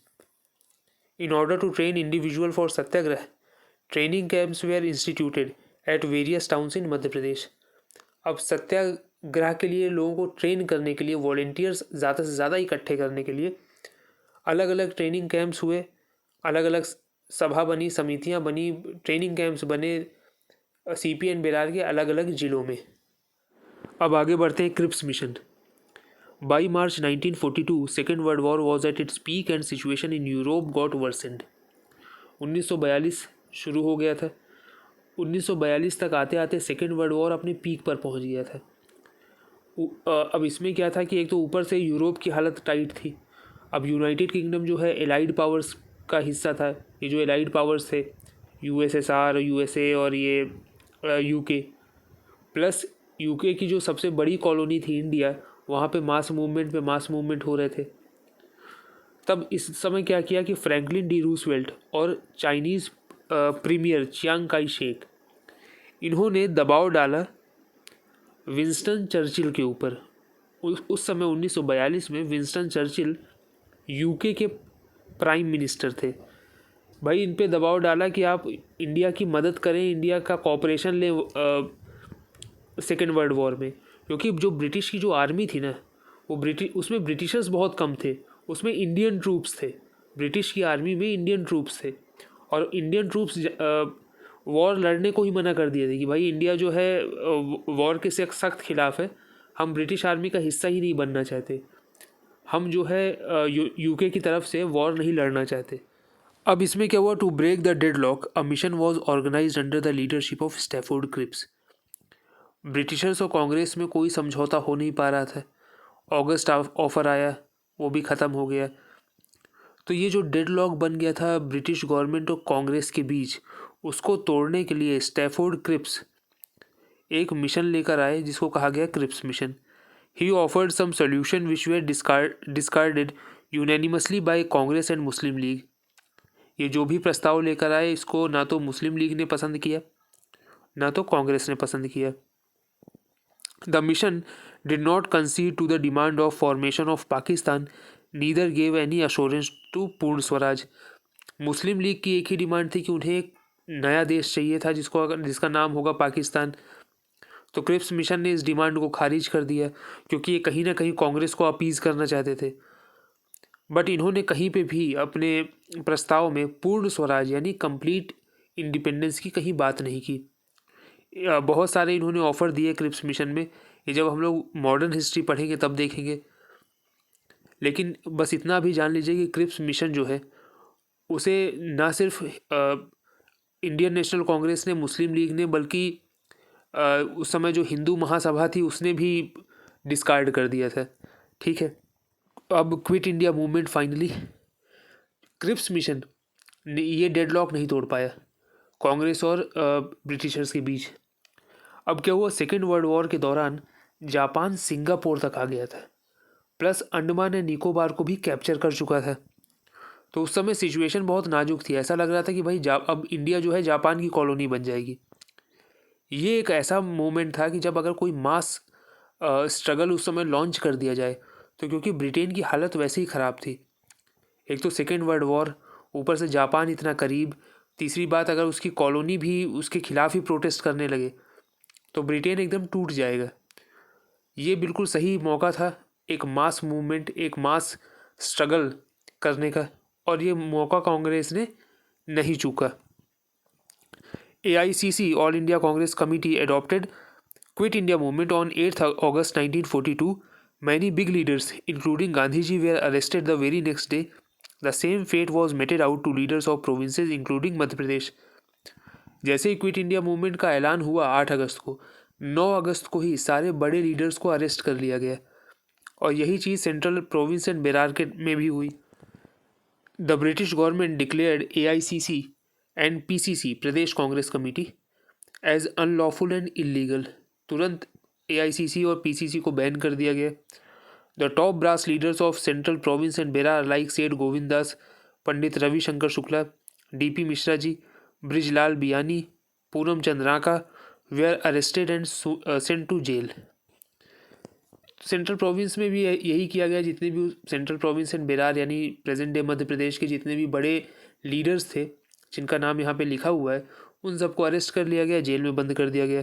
In order to train individual for satyagraha, training camps were instituted at various towns in Madhya Pradesh. अब सत्याग्रह के लिए लोगों को ट्रेन करने के लिए, वॉलेंटियर्स ज़्यादा से ज़्यादा इकट्ठे करने के लिए अलग अलग ट्रेनिंग कैंप्स हुए, अलग अलग सभा बनी, समितियां बनी, ट्रेनिंग कैंप्स बने सीपी एंड बेरार के अलग अलग जिलों में। अब आगे बढ़ते हैं Cripps mission. By March 1942 second world war was at its peak and situation in Europe got worsened. 1942 शुरू हो गया था, 1942 तक आते आते सेकेंड वर्ल्ड वॉर अपने पीक पर पहुंच गया था। अब इसमें क्या था कि एक तो ऊपर से यूरोप की हालत टाइट थी। अब यूनाइटेड किंगडम जो है एलाइड पावर्स का हिस्सा था। ये जो एलाइड पावर्स थे, यूएसएसआर, यूएसए और ये यूके, प्लस यूके की जो सबसे बड़ी कॉलोनी थी इंडिया, वहाँ पे मास मूवमेंट हो रहे थे। तब इस समय क्या किया कि फ्रैंकलिन डी रूजवेल्ट और Chinese premier Chiang Kai Shek, इन्होंने दबाव डाला विंस्टन चर्चिल के ऊपर। उस समय 1942 में विंस्टन चर्चिल यूके के प्राइम मिनिस्टर थे। भाई इन पे दबाव डाला कि आप इंडिया की मदद करें, इंडिया का कॉपरेशन लें सेकेंड वर्ल्ड वॉर में, क्योंकि जो ब्रिटिश की जो आर्मी थी ना, वो उसमें ब्रिटिशर्स बहुत कम थे, उसमें इंडियन ट्रूप्स थे। ब्रिटिश की आर्मी में इंडियन ट्रूप्स थे और इंडियन ट्रूप्स वॉर लड़ने को ही मना कर दिए थे कि भाई इंडिया जो है वॉर के सख्त खिलाफ है, हम ब्रिटिश आर्मी का हिस्सा ही नहीं बनना चाहते, हम जो है यूके की तरफ से वॉर नहीं लड़ना चाहते। अब इसमें क्या हुआ, to break the deadlock a mission was organised under the leadership of Stafford Cripps. Britishers और कांग्रेस में कोई समझौता हो नहीं पा रहा था। ऑगस्ट ऑफर आया, वो भी ख़त्म हो गया। तो ये जो डेडलॉक बन गया था ब्रिटिश गवर्नमेंट और कांग्रेस के बीच, उसको तोड़ने के लिए स्टैफोर्ड क्रिप्स एक मिशन लेकर आए जिसको कहा गया Cripps mission. He offered some solution which were discarded unanimously by Congress and Muslim League. ये जो भी प्रस्ताव लेकर आए, इसको ना तो मुस्लिम लीग ने पसंद किया ना तो कांग्रेस ने पसंद किया। The mission did not concede to the demand of formation of Pakistan, neither gave any assurance to Purna Swaraj. Muslim league की एक ही डिमांड थी कि उन्हें नया देश चाहिए था जिसका नाम होगा पाकिस्तान। तो क्रिप्स मिशन ने इस डिमांड को खारिज कर दिया क्योंकि ये कहीं ना कहीं कांग्रेस को अपीज़ करना चाहते थे। बट इन्होंने कहीं पे भी अपने प्रस्ताव में पूर्ण स्वराज यानी कंप्लीट इंडिपेंडेंस की कहीं बात नहीं की। बहुत सारे इन्होंने ऑफ़र दिए क्रिप्स मिशन में, ये जब हम लोग मॉडर्न हिस्ट्री पढ़ेंगे तब देखेंगे। लेकिन बस इतना भी जान लीजिए कि क्रिप्स मिशन जो है उसे ना सिर्फ इंडियन नेशनल कांग्रेस ने, मुस्लिम लीग ने, बल्कि उस समय जो हिंदू महासभा थी उसने भी डिस्कार्ड कर दिया था। ठीक है, अब quit India movement finally, Cripps mission ने ये डेडलॉक नहीं तोड़ पाया कांग्रेस और ब्रिटिशर्स के बीच। अब क्या हुआ, सेकेंड वर्ल्ड वॉर के दौरान जापान सिंगापुर तक आ गया था, प्लस अंडमान एंड निकोबार को भी कैप्चर कर चुका था। तो उस समय सिचुएशन बहुत नाजुक थी, ऐसा लग रहा था कि भाई अब इंडिया जो है जापान की कॉलोनी बन जाएगी। ये एक ऐसा मोमेंट था कि जब अगर कोई मास स्ट्रगल उस समय लॉन्च कर दिया जाए, तो क्योंकि ब्रिटेन की हालत वैसे ही ख़राब थी, एक तो सेकेंड वर्ल्ड वॉर, ऊपर से जापान इतना करीब, तीसरी बात अगर उसकी कॉलोनी भी उसके खिलाफ ही प्रोटेस्ट करने लगे तो ब्रिटेन एकदम टूट जाएगा। ये बिल्कुल सही मौका था एक मास मूवमेंट, एक मास स्ट्रगल करने का, और ये मौका कांग्रेस ने नहीं चूका। AICC all India Congress committee adopted Quit India movement on 8th August 1942. Many big leaders, including Gandhiji, were arrested the very next day. The same fate was meted out to leaders of provinces, including Madhya Pradesh. जैसे ही quit India movement का ऐलान हुआ 8 अगस्त को, 9 अगस्त को ही सारे बड़े leaders को arrest कर लिया गया, और यही चीज़ सेंट्रल प्रोविंस एंड बेरार के में भी हुई। The British government declared AICC and PCC Pradesh Congress committee as unlawful and illegal. तुरंत AICC और PCC को बैन कर दिया गया। The top brass leaders of central province and Berar like Seth Govind Das, Pandit Ravishankar Shukla, DP Mishra ji, Brijlal Biyani, Poonam Chandraka were arrested and sent to jail. Central province में भी यही किया गया। जितने भी सेंट्रल प्रोविंस एंड बेरार यानी प्रेजेंट डे मध्य प्रदेश के जितने भी बड़े लीडर्स थे जिनका नाम यहाँ पे लिखा हुआ है, उन सबको अरेस्ट कर लिया गया, जेल में बंद कर दिया गया।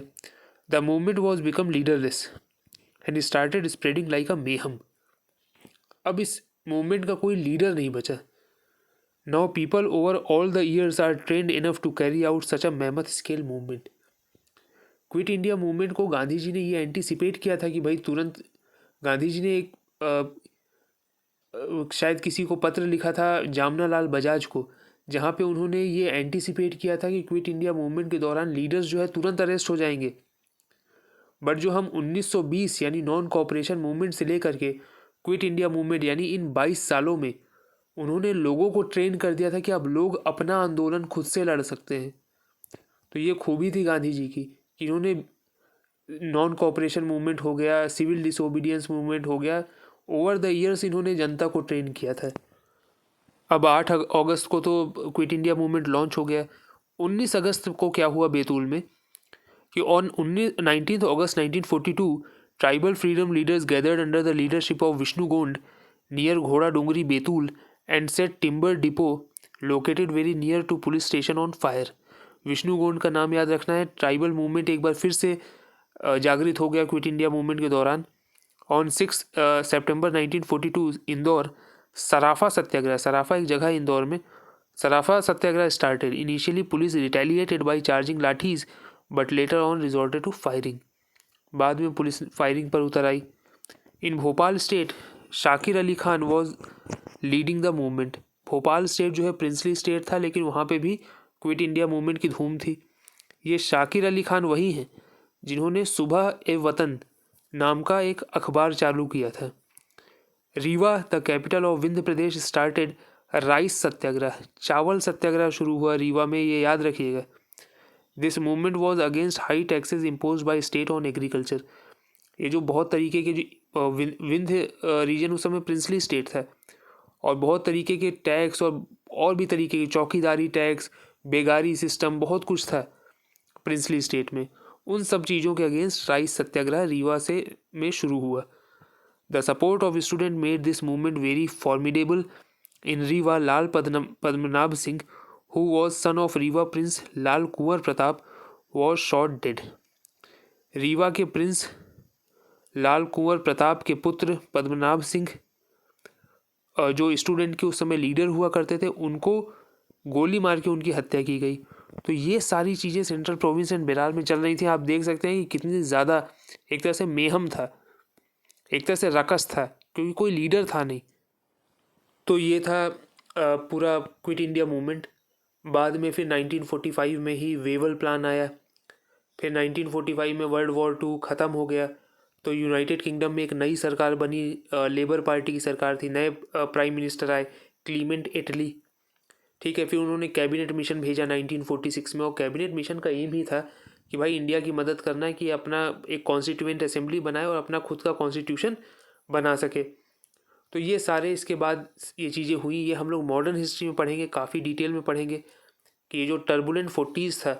The movement was become leaderless and started spreading like a mayhem. अब इस मूवमेंट का कोई लीडर नहीं बचा। Now people over all the years are trained enough to carry out such a mammoth scale movement. Quit India movement को गांधी जी ने ये anticipate किया था कि भाई तुरंत गांधी जी ने एक शायद किसी को पत्र लिखा था, जामनालाल बजाज को, जहाँ पे उन्होंने ये एंटीसिपेट किया था कि क्विट इंडिया मूवमेंट के दौरान लीडर्स जो है तुरंत अरेस्ट हो जाएंगे। बट जो हम 1920 यानी नॉन कॉपरेशन मूवमेंट से लेकर के क्विट इंडिया मूवमेंट यानी इन 22 सालों में उन्होंने लोगों को ट्रेन कर दिया था कि अब लोग अपना आंदोलन खुद से लड़ सकते हैं। तो ये खूबी थी गांधी जी की कि इन्होंने नॉन कॉपरेशन मूवमेंट हो गया, सिविल डिसोबीडियंस मूवमेंट हो गया, ओवर द ईयर्स इन्होंने जनता को ट्रेन किया था। अब 8 अगस्त को तो क्विट इंडिया मूवमेंट लॉन्च हो गया। 19 अगस्त को क्या हुआ बैतूल में कि on 19 August 1942 tribal freedom leaders gathered under the leadership of Vishnu Gond near Ghoda Dongri Betul and set timber depot located very near to police station on fire. Vishnu Gond का नाम याद रखना है। ट्राइबल मूवमेंट एक बार फिर से जागृत हो गया क्विट इंडिया मूवमेंट के दौरान। ऑन 6 सितंबर 1942 इंदौर सराफा सत्याग्रह, सराफा एक जगह इंदौर में, Sarafa satyagraha started. Initially police retaliated by charging lathis but later on resorted to firing. बाद में पुलिस फायरिंग पर उतर आई। In Bhopal state Shakir Ali Khan was leading the movement. Bhopal state जो है प्रिंसली स्टेट था, लेकिन वहाँ पे भी क्विट इंडिया मूवमेंट की धूम थी। ये शाकिर अली खान वही हैं जिन्होंने सुबह ए वतन नाम का एक अखबार चालू किया था। Rewa the capital of Vindhya Pradesh started rice satyagraha, चावल सत्याग्रह शुरू हुआ रीवा में, ये याद रखिएगा। This movement was against high taxes impose by state on agriculture. ये जो बहुत तरीके के जो विंध्य रीजन उस समय प्रिंसली स्टेट था, और बहुत तरीके के टैक्स और भी तरीके के चौकीदारी टैक्स, बेगारी सिस्टम, बहुत कुछ था प्रिंसली स्टेट में। उन सब चीज़ों के अगेंस्ट राइस सत्याग्रह रीवा से में शुरू हुआ। The support of student made this movement very formidable in Rewa. Lal Padmanabh Singh who was son of Rewa prince Lal Kunwar Pratap was shot dead। Rewa के प्रिंस लाल कुंवर प्रताप के पुत्र पद्मनाभ सिंह जो स्टूडेंट के उस समय लीडर हुआ करते थे, उनको गोली मार के उनकी हत्या की गई। तो ये सारी चीज़ें सेंट्रल प्रोविंस एंड बेरार में चल रही थी। आप देख सकते हैं कि कितनी ज़्यादा एक तरह से मेहम था, एक तरह से रकस था, क्योंकि कोई लीडर था नहीं। तो ये था पूरा क्विट इंडिया मूवमेंट। बाद में फिर 1945 में ही वेवल प्लान आया। फिर 1945 में वर्ल्ड वॉर 2 ख़त्म हो गया, तो यूनाइटेड किंगडम में एक नई सरकार बनी, लेबर पार्टी की सरकार थी। नए प्राइम मिनिस्टर आए, क्लीमेंट एटली। ठीक है, फिर उन्होंने कैबिनेट मिशन भेजा 1946 में, और कैबिनेट मिशन का एम ही था कि भाई इंडिया की मदद करना है कि अपना एक कॉन्स्टिट्यूएंट असेंबली बनाए और अपना खुद का कॉन्स्टिट्यूशन बना सके। तो ये सारे इसके बाद ये चीज़ें हुई। ये हम लोग मॉडर्न हिस्ट्री में पढ़ेंगे, काफ़ी डिटेल में पढ़ेंगे कि ये जो टर्बुलेंट 40s था,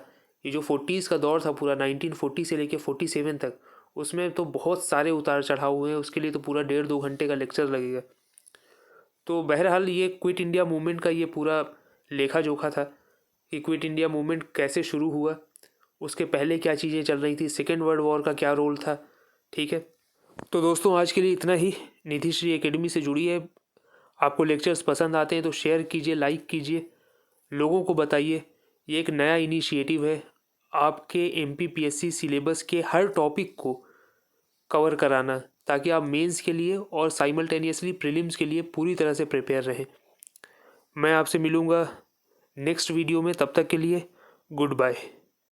ये जो 40s का दौर था पूरा 1940 से लेके 47 तक, उसमें तो बहुत सारे उतार चढ़ाव हुए हैं। उसके लिए तो पूरा 1.5-2 घंटे का लेक्चर लगेगा। तो बहरहाल ये क्विट इंडिया मूवमेंट का ये पूरा लेखा जोखा था कि क्विट इंडिया मूवमेंट कैसे शुरू हुआ, उसके पहले क्या चीज़ें चल रही थी, सेकेंड वर्ल्ड वॉर का क्या रोल था। ठीक है, तो दोस्तों आज के लिए इतना ही। निधिश्री एकेडमी से जुड़ी है। आपको लेक्चर्स पसंद आते हैं तो शेयर कीजिए, लाइक कीजिए, लोगों को बताइए। ये एक नया इनिशिएटिव है आपके MPPSC सिलेबस के हर टॉपिक को कवर कराना, ताकि आप मेंस के लिए और साइमल्टेनियसली प्रीलिम्स के लिए पूरी तरह से प्रिपेयर रहें। मैं आपसे मिलूँगा नेक्स्ट वीडियो में, तब तक के लिए गुड बाय।